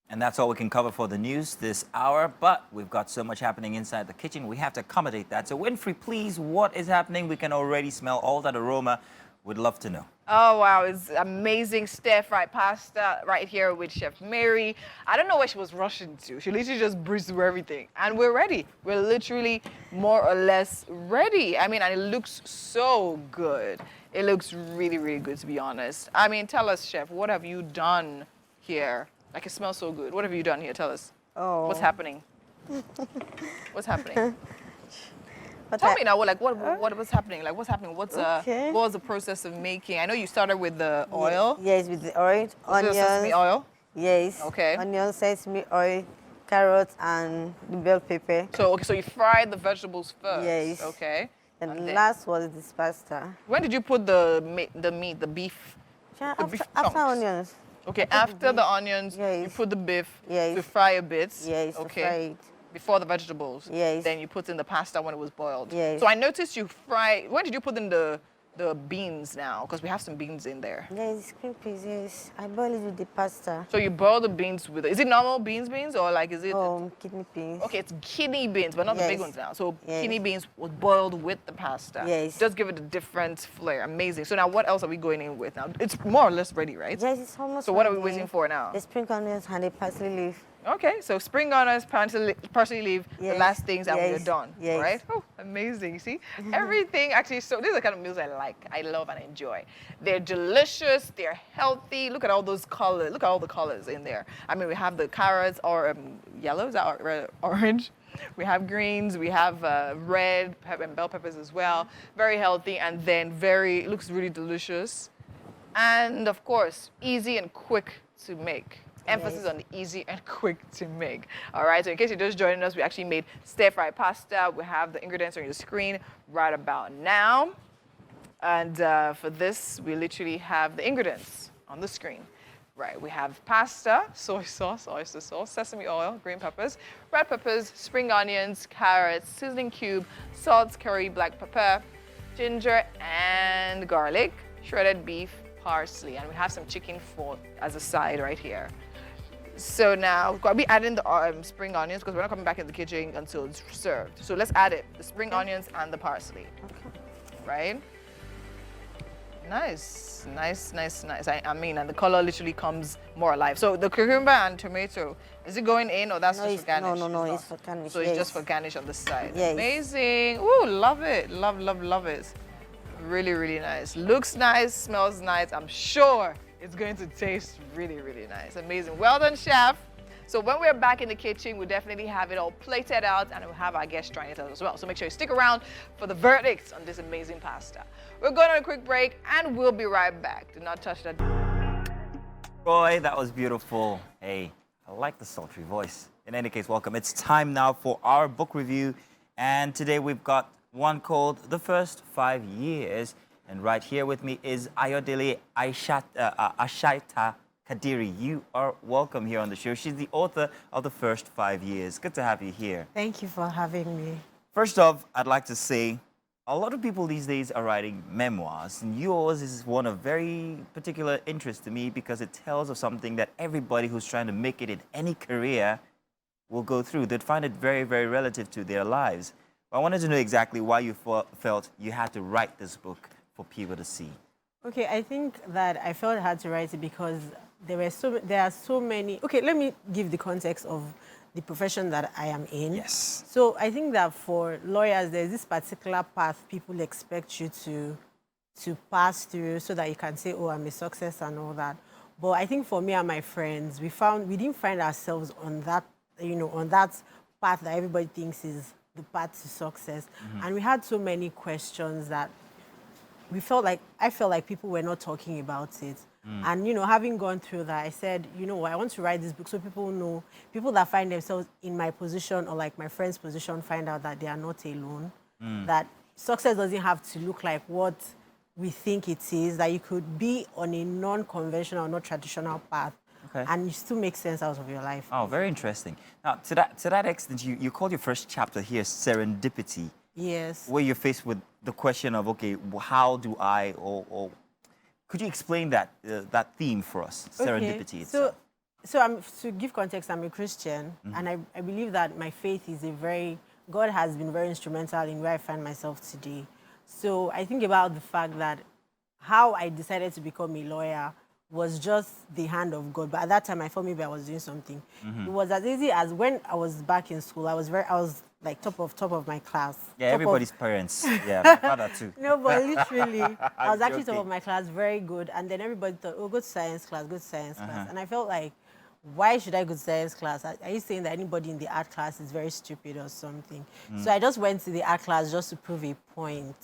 And that's all we can cover for the news this hour, but we've got so much happening inside the kitchen, we have to accommodate that. So Winfrey, please, what is happening? We can already smell all that aroma. We'd love to know. Oh, wow, it's amazing stir-fried pasta right here with Chef Mary. I don't know where she was rushing to. She literally just breezed through everything. And we're ready. We're literally more or less ready. I mean, and it looks so good. It looks really, really good, to be honest. I mean, tell us, Chef, what have you done here? Like, it smells so good. What have you done here? Tell us. Oh. What's happening? What's happening? Tell me now, what was happening? Like, what's happening? What was the process of making? I know you started with the oil. Yes, with the oil. Onions. Sesame oil? Yes. Okay. Onion, sesame oil, carrots, and the bell pepper. So you fried the vegetables first. Yes. Okay. And last was this pasta. When did you put the meat, the beef? After onions. Okay, after the onions, you put the beef to fry a bit. Yes, okay. to fry it. Before the vegetables. Yes. Then you put in the pasta when it was boiled. Yes. So I noticed you fry. When did you put in the beans now? Because we have some beans in there. Yes, green peas, yes. I boil it with the pasta. So you boil the beans with it. Is it normal beans or like is it? Kidney beans. Okay, it's kidney beans, but not the big ones now. So kidney beans was boiled with the pasta. Yes. Just give it a different flair. Amazing. So now what else are we going in with now? It's more or less ready, right? Yes, it's almost So what are ready. we waiting for now? The spring onions and the parsley leaf. Okay, so spring onions, parsley leaf, the last things, and we're done. Yes. Right? Oh, amazing. See? Everything actually, so these are the kind of meals I like, I love, and enjoy. They're delicious, they're healthy. Look at all those colors. Look at all the colors in there. I mean, we have the carrots, or yellow, is that orange? We have greens, we have red and bell peppers as well. Very healthy, and then looks really delicious. And of course, easy and quick to make. Emphasis on the easy and quick to make. All right, so in case you're just joining us, we actually made stir-fried pasta. We have the ingredients on your screen right about now. And for this, we literally have the ingredients on the screen. Right, we have pasta, soy sauce, oyster sauce, sesame oil, green peppers, red peppers, spring onions, carrots, seasoning cube, salt, curry, black pepper, ginger, and garlic, shredded beef, parsley, and we have some chicken as a side right here. So now, I'll be adding the spring onions because we're not coming back in the kitchen until it's served. So let's add it, the spring onions and the parsley. right? Nice, nice, nice, nice. I mean, and the color literally comes more alive. So the cucumber and tomato, is it going in or that's just for garnish? No, it's for garnish. So it's just for garnish on the side. Yes. Amazing. Ooh, love it. Love, love, love it. Really, really nice. Looks nice, smells nice. I'm sure it's going to taste really, really nice. Amazing. Well done, chef. So when we're back in the kitchen, we'll definitely have it all plated out and we'll have our guests trying it out as well. So make sure you stick around for the verdict on this amazing pasta. We're going on a quick break and we'll be right back. Do not touch that. Boy, that was beautiful. Hey, I like the sultry voice. In any case, welcome. It's time now for our book review. And today we've got one called The First 5 Years. And right here with me is Ayodele Ashaita Kadiri. You are welcome here on the show. She's the author of The First 5 Years. Good to have you here. Thank you for having me. First off, I'd like to say a lot of people these days are writing memoirs, and yours is one of very particular interest to me because it tells of something that everybody who's trying to make it in any career will go through. They'd find it very, very relative to their lives. But I wanted to know exactly why you felt you had to write this book for people to see. Okay, I think that I felt I had to write it because there are so many. Okay, let me give the context of the profession that I am in. Yes. So I think that for lawyers, there's this particular path people expect you to pass through so that you can say, oh, I'm a success and all that. But I think for me and my friends, we didn't find ourselves on that, on that path that everybody thinks is the path to success. And we had so many questions that I felt like people were not talking about it. And, having gone through that, I said, I want to write this book so people know, people that find themselves in my position or like my friend's position find out that they are not alone, that success doesn't have to look like what we think it is, that you could be on a non-conventional, not traditional path, and you still make sense out of your life. Oh, very interesting. Now, to that extent, you called your first chapter here Serendipity. Yes. Where you're faced with the question of, okay, how do I, or could you explain that theme for us, serendipity itself? So to give context, I'm a Christian, and I believe that my faith is God has been very instrumental in where I find myself today. So I think about the fact that how I decided to become a lawyer was just the hand of God. But at that time, I thought maybe I was doing something. It was as easy as when I was back in school, I was like top of my class. Yeah, everybody's parents. Yeah, my father too. No, but literally, I was actually top of my class, very good. And then everybody thought, oh, go to science class, go to science class. And I felt like, why should I go to science class? Are you saying that anybody in the art class is very stupid or something? So I just went to the art class just to prove a point.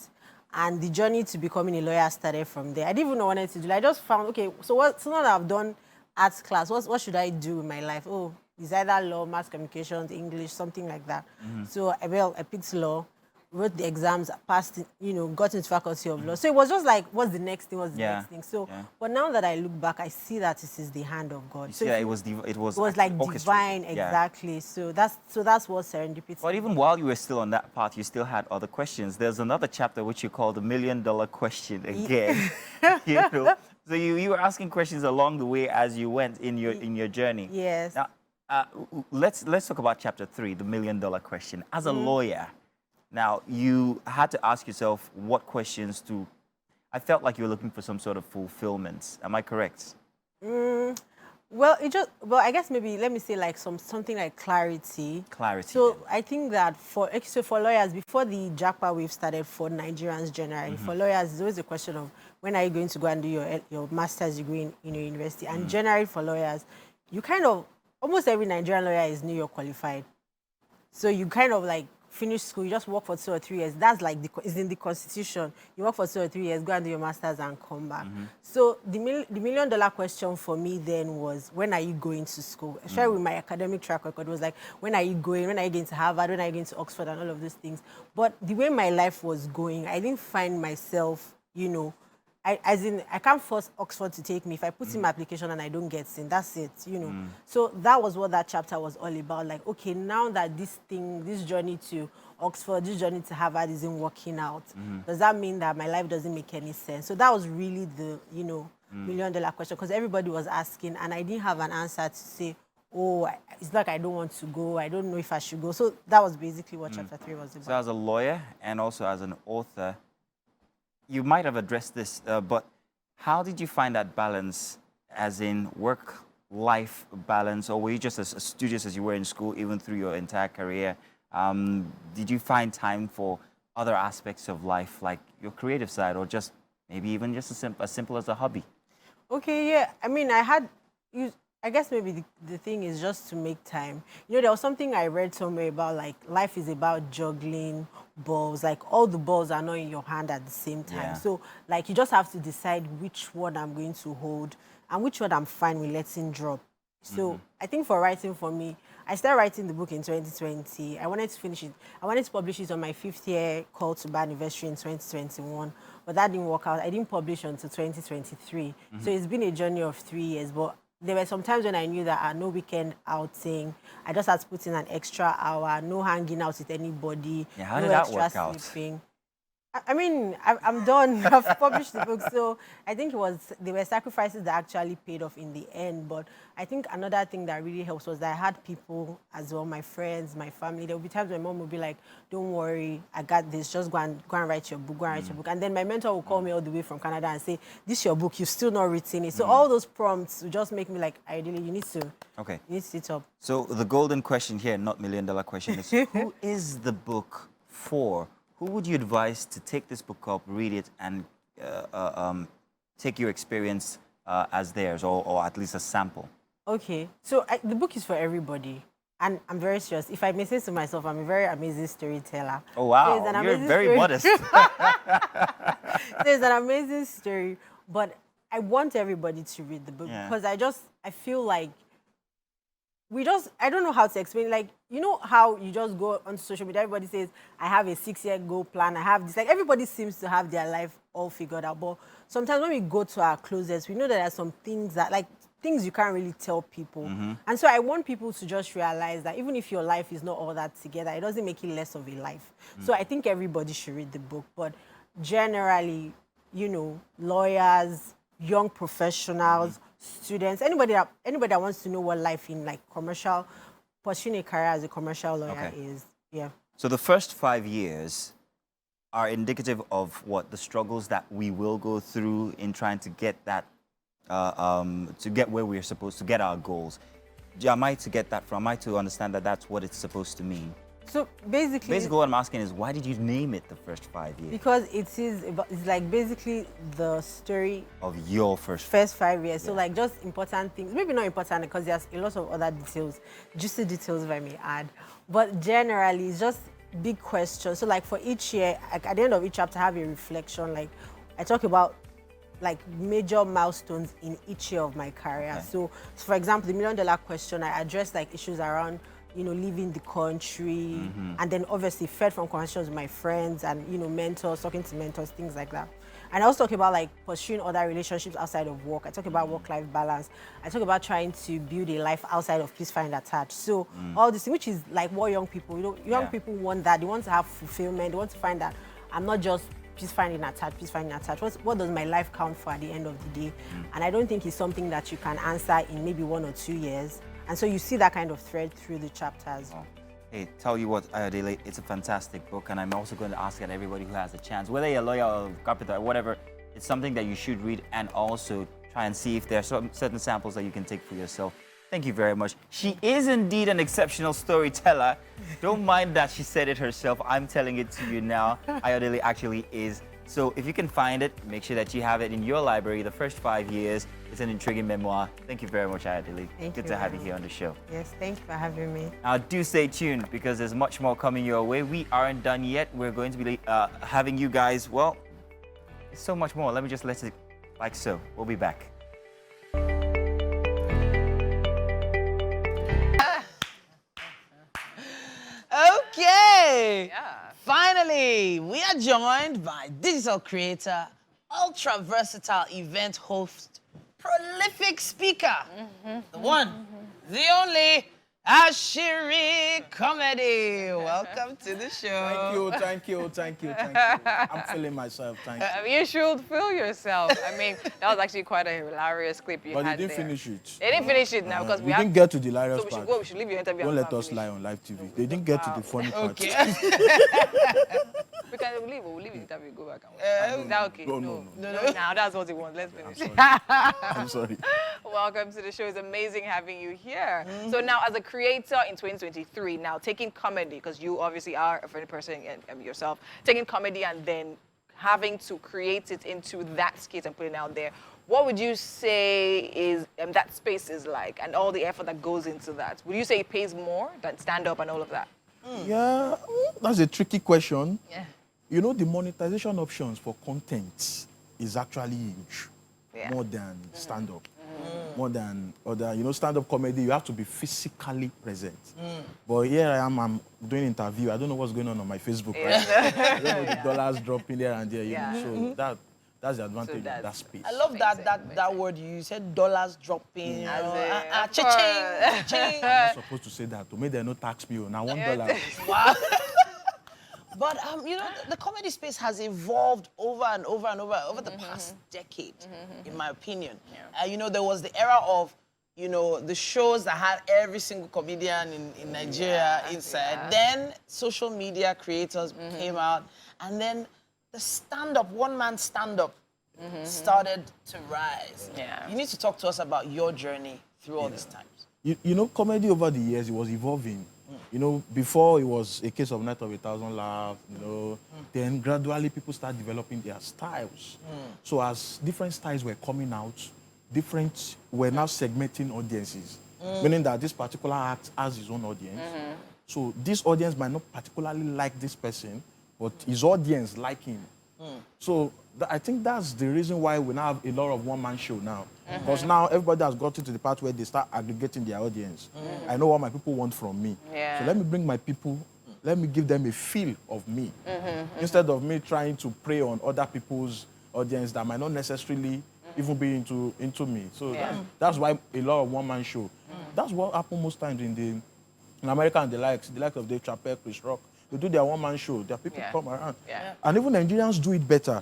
And the journey to becoming a lawyer started from there. I didn't even know what I wanted to do. I just found, okay, so now that I've done arts class, what should I do in my life? Oh, it's either law, mass communications, English, something like that. So I picked law, wrote the exams, passed, got into faculty of law. So it was just like, what's the next thing? What's the next thing? So, but now that I look back, I see that it is the hand of God. So it was like divine, exactly. So that's what serendipity. But even while you were still on that path, you still had other questions. There's another chapter which you call the $1 million question again. So you were asking questions along the way as you went in your journey. Yes. Now, let's talk about chapter 3, the $1 million question. As a lawyer, now you had to ask yourself what questions to. I felt like you were looking for some sort of fulfillment. Am I correct? Well, I guess maybe let me say like something like clarity. Clarity. So I think that for lawyers, before the jackpot wave started for Nigerians generally, for lawyers, there's always a question of when are you going to go and do your master's degree in your university? And generally for lawyers, you kind of almost every Nigerian lawyer is New York qualified. So you kind of like finish school, you just work for 2 or 3 years. That's like it's in the constitution. You work for 2 or 3 years, go and do your master's and come back. So the $1 million question for me then was, when are you going to school? Especially with my academic track record, it was like, when are you going? When are you going to Harvard? When are you going to Oxford? And all of those things. But the way my life was going, I didn't find myself, I can't force Oxford to take me. If I put in my application and I don't get in, that's it, So that was what that chapter was all about. Like, okay, now that this journey to Oxford, this journey to Harvard isn't working out, does that mean that my life doesn't make any sense? So that was really the, $1 million question, because everybody was asking, and I didn't have an answer to say, oh, it's like I don't want to go, I don't know if I should go. So that was basically what chapter 3 was about. So as a lawyer and also as an author, you might have addressed this, but how did you find that balance, as in work-life balance, or were you just as studious as you were in school, even through your entire career? Did you find time for other aspects of life, like your creative side, or just maybe even just as simple as a hobby? Okay, yeah. I mean, I guess maybe the thing is just to make time. You know, there was something I read somewhere about, like, life is about juggling balls. Like, all the balls are not in your hand at the same time. Yeah. So, like, you just have to decide which one I'm going to hold and which one I'm fine with letting drop. So, I think for writing for me, I started writing the book in 2020. I wanted to finish it. I wanted to publish it on my 5th year call to bar anniversary in 2021. But that didn't work out. I didn't publish until 2023. So it's been a journey of 3 years. But there were some times when I knew that no weekend outing. I just had to put in an extra hour, no hanging out with anybody, Yeah, how no did that extra work out? sleeping. I mean, I'm done. I've published the book, so I think there were sacrifices that actually paid off in the end. But I think another thing that really helps was that I had people as well, my friends, my family. There would be times my mom would be like, "Don't worry, I got this. Just go and write your book. Go and write your book." And then my mentor would call me all the way from Canada and say, "This is your book. You've still not written it." So all those prompts would just make me like, ideally, you need to sit up. So the golden question here, not $1,000,000 question, is who is the book for? Who would you advise to take this book up, read it, and take your experience as theirs, or at least a sample? Okay, so the book is for everybody. And I'm very serious. If I may say so myself, I'm a very amazing storyteller. Oh, wow. You're very modest. There's an amazing story. But I want everybody to read the book because I feel like I don't know how to explain. Like, you know how you just go on social media, everybody says, I have a 6-year goal plan, I have this. Like, everybody seems to have their life all figured out. But sometimes when we go to our closest, we know that there are some things that, like, things you can't really tell people. And so I want people to just realize that even if your life is not all that together, it doesn't make it less of a life. So I think everybody should read the book. But generally, you know, lawyers, young professionals, students, anybody that wants to know what life in, like, pursuing a career as a commercial lawyer is. Yeah. So the first 5 years are indicative of what the struggles that we will go through in trying to get that, to get where we're supposed to get our goals. Am I to get that from? Am I to understand that that's what it's supposed to mean? So basically what I'm asking is, why did you name it the first 5 years? Because it's like basically the story of your first 5 years. So like just important things, maybe not important because there's a lot of other details, juicy details if I may add. But generally, it's just big questions. So like for each year, like at the end of each chapter, I have a reflection. Like I talk about like major milestones in each year of my career. Okay. So for example, the $1 million question, I address like issues around, you know, leaving the country, and then obviously fed from conversations with my friends and, you know, mentors, talking to mentors, things like that. And I also talk about like pursuing other relationships outside of work. I talk about work-life balance. I talk about trying to build a life outside of peace, find attached. So all this, which is like what young people, you know, young people want that. They want to have fulfillment. They want to find that I'm not just peace finding attached, peace finding attached. What does my life count for at the end of the day? And I don't think it's something that you can answer in maybe 1 or 2 years. And so you see that kind of thread through the chapters. Oh. Hey, tell you what, Ayodele, it's a fantastic book, and I'm also going to ask that everybody who has a chance, whether you're a lawyer or a carpenter or whatever, it's something that you should read and also try and see if there are certain samples that you can take for yourself. Thank you very much. She is indeed an exceptional storyteller. Don't mind that she said it herself. I'm telling it to you now. Ayodele actually is. So if you can find it, make sure that you have it in your library. The first 5 years. It's an intriguing memoir. Thank you very much, Ayodele. Good to have you here on the show. Yes, thank you for having me. Now, do stay tuned because there's much more coming your way. We aren't done yet. We're going to be having you guys, well, so much more. Let me just let it like so. We'll be back. Okay. Yeah. Finally, we are joined by digital creator, ultra versatile event host, prolific speaker, the one, the only, Asiri Comedy. Welcome to the show. Thank you. I'm feeling myself, thank you. You should feel yourself. I mean, that was actually quite a hilarious clip you had there. But you didn't finish it. They didn't finish it now because we didn't get to the hilarious part. So we should leave your interview. Don't let us lie on live TV. They didn't get to the funny part. Okay. can leave. We'll leave the interview. Go back. Is that okay? No. Now that's what he wants. Let's finish. I'm sorry. Welcome to the show. It's amazing having you here. So now, as a creator in 2023, now taking comedy, because you obviously are a funny person yourself, taking comedy and then having to create it into that skit and put it out there. What would you say is that space is like, and all the effort that goes into that? Would you say it pays more than stand-up and all of that? Yeah, that's a tricky question. Yeah. You know, the monetization options for content is actually huge, more than stand-up. More than other, you know, stand-up comedy, you have to be physically present. But here I am, I'm doing interview. I don't know what's going on my Facebook. Right? I don't know the dollars dropping there and there. You know? So that's the advantage of that space. I love that word you said, dollars dropping. Cha-ching. I'm not supposed to say that. To me, they no tax me. Now $1. Wow. But you know, the comedy space has evolved over and over and over the past decade, in my opinion. You know, there was the era of, you know, the shows that had every single comedian in Nigeria inside. Then social media creators came out, and then the stand-up, one-man stand-up started to rise. You need to talk to us about your journey through all these times. You know, comedy over the years, it was evolving. You know, before it was a case of Night of 1,000 Laughs, you know, then gradually people start developing their styles. So as different styles were coming out, we're now segmenting audiences, meaning that this particular act has his own audience. So this audience might not particularly like this person, but his audience like him. So I think that's the reason why we now have a lot of one-man show now. Because now everybody has gotten to the part where they start aggregating their audience. I know what my people want from me. So let me bring my people, let me give them a feel of me. Instead of me trying to prey on other people's audience that might not necessarily even be into me. So that's why a lot of one-man show. That's what happens most times in America and the likes of Dave Chappelle, Chris Rock. They do their one-man show. Their people come around. And even Nigerians do it better.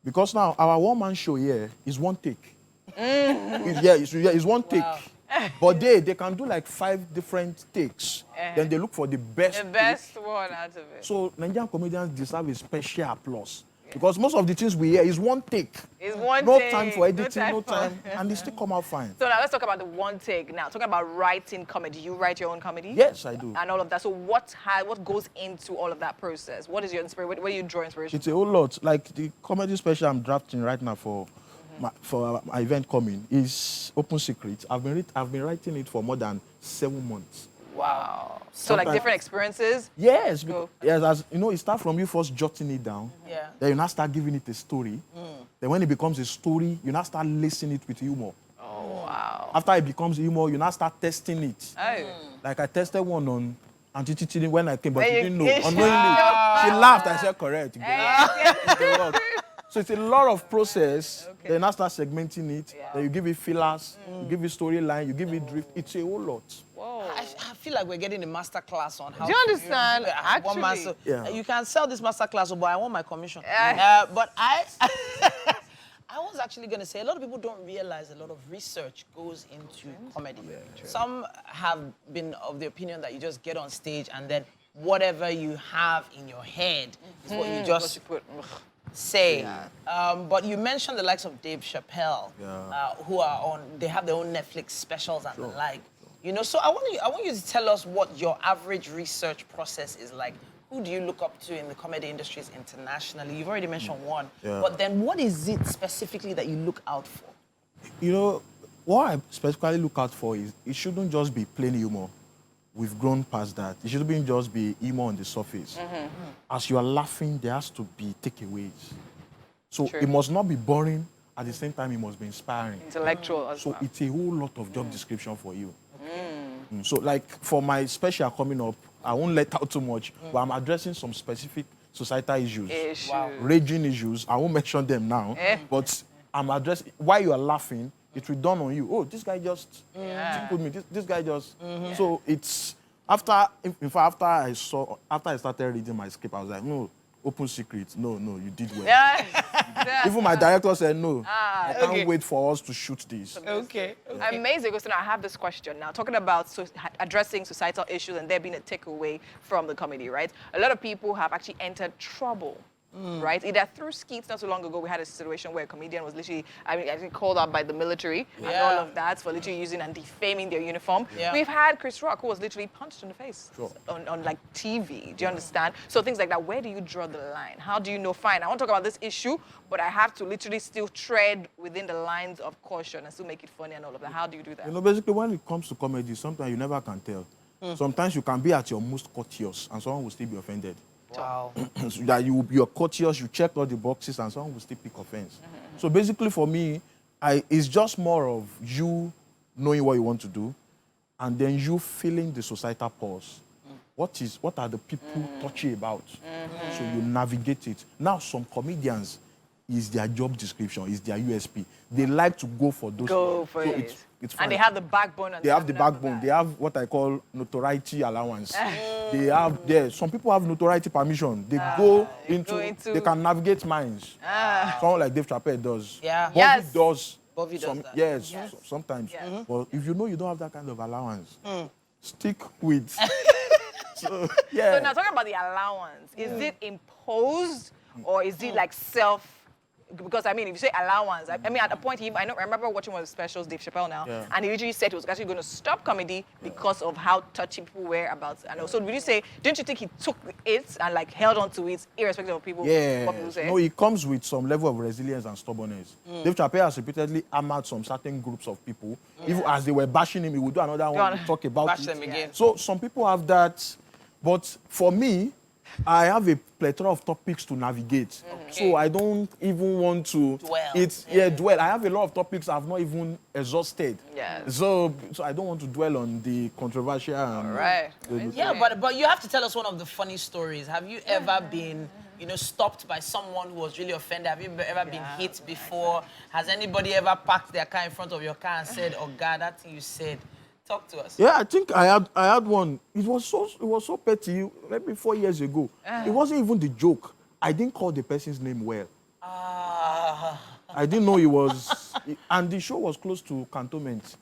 Because now our one-man show here is one take. It's one take. But they can do like 5 different takes. Then they look for the best one out of it. So Nigerian comedians deserve a special applause. Because most of the things we hear is one take. It's one no take. Time for editing, no time. And they still come out fine. So now let's talk about the one take now. Talking about writing comedy. You write your own comedy? Yes, I do. And all of that. So what goes into all of that process? What is your inspiration? Where do you draw inspiration? It's a whole lot. Like the comedy special I'm drafting right now for my event coming is Open Secret. I've been writing it for more than 7 months. Wow. So like different experiences? Yes. As you know, it starts from you first jotting it down. Then you now start giving it a story. Then when it becomes a story, you now start lacing it with humor. Oh, wow. After it becomes humor, you now start testing it. Like I tested one on Auntie Titi when I came, but she didn't know. Unknowingly, she laughed. I said, correct. So it's a lot of process. Then you now start segmenting it. Then you give it fillers, you give it storyline, you give it drift. It's a whole lot. I feel like we're getting a master class on how. Do you understand? Actually, you can sell this master class, but I want my commission. But I was actually going to say a lot of people don't realize a lot of research goes into comedy. Some have been of the opinion that you just get on stage and then whatever you have in your head is what you just say. But you mentioned the likes of Dave Chappelle, who they have their own Netflix specials and the like. You know, so I want you to tell us what your average research process is like. Who do you look up to in the comedy industries internationally? You've already mentioned one. But then what is it specifically that you look out for? You know, what I specifically look out for is it shouldn't just be plain humor. We've grown past that. It shouldn't just be humor on the surface. As you are laughing, there has to be takeaways. So it must not be boring. At the same time, it must be inspiring. Intellectual as well. So it's a whole lot of job description for you. So like for my special coming up, I won't let out too much, but I'm addressing some specific societal issues. Raging issues. I won't mention them now, but I'm addressing, while you are laughing, it will dawn on you, oh, this guy just tickled me, this guy just, so it's, after I started reading my script, I was like, no, open secret. No, you did well. Yeah. Even my director said, no, I can't wait for us to shoot this. Okay. Amazing. Because now I have this question now. Talking about addressing societal issues and there being a takeaway from the comedy, right? A lot of people have actually entered trouble. Right? Either through skits. Not so long ago, we had a situation where a comedian was literally, I think called out by the military and all of that for literally using and defaming their uniform. Yeah. We've had Chris Rock, who was literally punched in the face on like TV. Do you understand? So things like that, where do you draw the line? How do you know, fine, I want to talk about this issue, but I have to literally still tread within the lines of caution and still make it funny and all of that. How do you do that? You know, basically, when it comes to comedy, sometimes you never can tell. Sometimes you can be at your most courteous and someone will still be offended. Wow. So that you're courteous, you check all the boxes, and someone will still pick offense. So basically, for me, it's just more of you knowing what you want to do, and then you feeling the societal pulse. What are the people touchy about? So you navigate it. Now, some comedians is their job description, is their USP. They like to go for those. Go for it. It's fine. And they have the backbone. They have the backbone. They have what I call notoriety allowance. They have some people have notoriety permission. They go into they can navigate minds. Someone like Dave Chappelle does. Yeah. Bobby does. Bobby does that. Yes, sometimes. But if you know you don't have that kind of allowance, stick with. So now talking about the allowance, is it imposed or is it like self? Because I mean, if you say allowance, I mean, at a point, I remember watching one of the specials, Dave Chappelle now, and he literally said he was actually going to stop comedy because of how touchy people were about. So would you say, didn't you think he took it and like held on to it, irrespective of people? What people say? No, it comes with some level of resilience and stubbornness. Dave Chappelle has repeatedly hammered some certain groups of people. Even as they were bashing him, he would do another one to talk about Bash it. them again. So some people have that, but for me, I have a plethora of topics to navigate. So I don't even want to dwell. I have a lot of topics I've not even exhausted. So I don't want to dwell on the controversial. But you have to tell us one of the funny stories. Have you ever been, stopped by someone who was really offended? Have you ever been hit before? Has anybody ever parked their car in front of your car and said, "Oh God, that thing you said"? Talk to us. Yeah, I think I had one. It was so petty. Maybe 4 years ago. It wasn't even the joke. I didn't call the person's name well. I didn't know he was, and the show was close to cantonment. So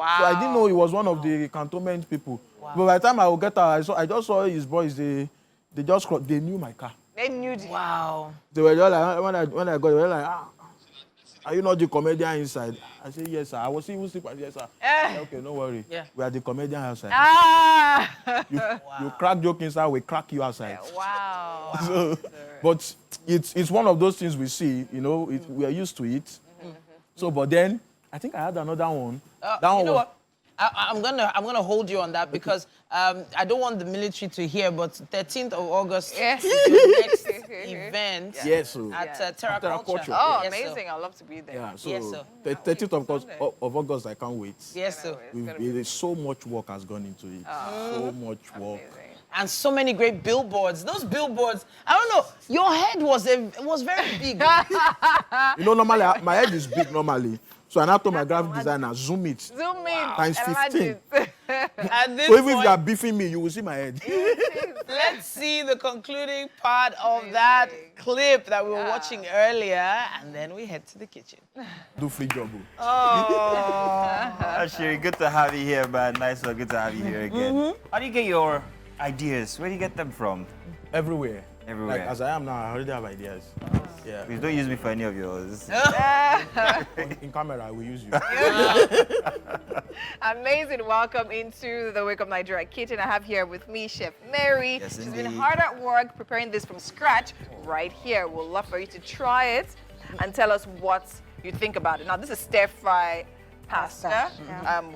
I didn't know he was one of the cantonment people. But by the time I would get out, I just saw his boys. They knew my car. They knew. Wow. They were just like when I got, they were like, are you not the comedian inside? I said, yes, sir. I was even sleeping. Yes, sir. Okay, no worry. We are the comedian outside. You crack joke inside, we crack you outside. So, but it's one of those things we see, we are used to it. So, but then, I think I had another one. What? I'm gonna hold you on that because I don't want the military to hear, but 13th of August is the next event at Terra Culture. Oh, amazing! I'd love to be there. Yeah, so the 13th of August, I can't wait. Yes, sir. So much work has gone into it. So much work. Amazing. And so many great billboards. Those billboards, I don't know, your head was very big. Normally, my head is big normally. So I now told my graphic designer, zoom it. Zoom in. Times 15. So even if you are beefing me, you will see my head. Let's see the concluding part of that clip that we were watching earlier, and then we head to the kitchen. Do free job. Asiri, good to have you here, man. Nice one. Good to have you here again. How do you get your ideas? Where do you get them from? Everywhere. Everywhere. Like, as I am now, I already have ideas. Yeah. Please don't use me for any of yours. In camera, I will use you. Amazing. Welcome into the Wake Up Nigeria kitchen. I have here with me Chef Mary. Yes, She's indeed. been hard at work preparing this from scratch right here. We'd love for you to try it and tell us what you think about it. Now, this is stir-fry pasta.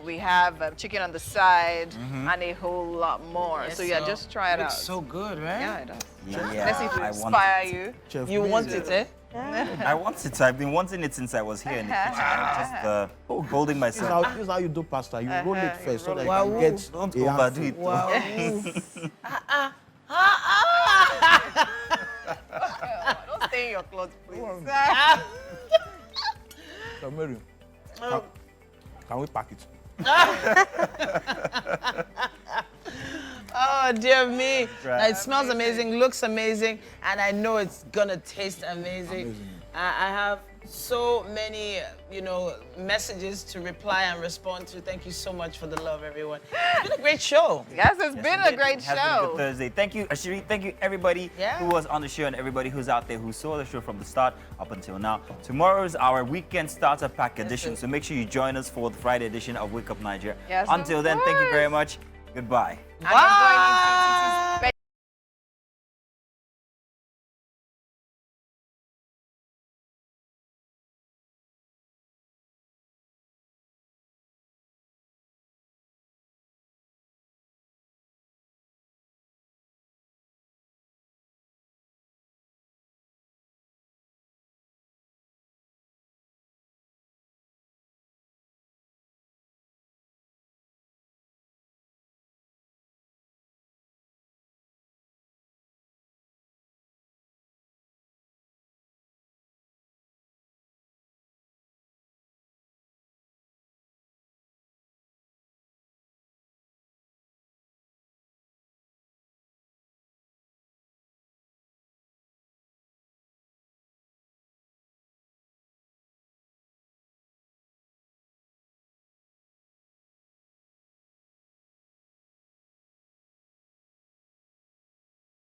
We have chicken on the side and a whole lot more. Yes, so just try it out. It's so good, right? Yeah, it does. Yeah, Let's see if it I want inspire it. you. Chef, You want it, eh? I want it. I've been wanting it since I was here in the kitchen. I'm just holding myself. This is how you do pasta. You roll it first so that Wow. you can get Don't a overdo it. Wow. Don't stay in your clothes, please. So, Mary, can we pack it? Oh, Oh, dear me. Right. It smells amazing, looks amazing, and I know it's gonna taste amazing. I have so many, messages to reply and respond to. Thank you so much for the love, everyone. It's been a great show. Yes, it's been a great It has been a show. good Thursday. Thank you, Asiri. Thank you, everybody who was on the show and everybody who's out there who saw the show from the start up until now. Tomorrow is our weekend starter pack edition, so make sure you join us for the Friday edition of Wake Up Nigeria. Yes, until then, thank you very much. Goodbye. Bye.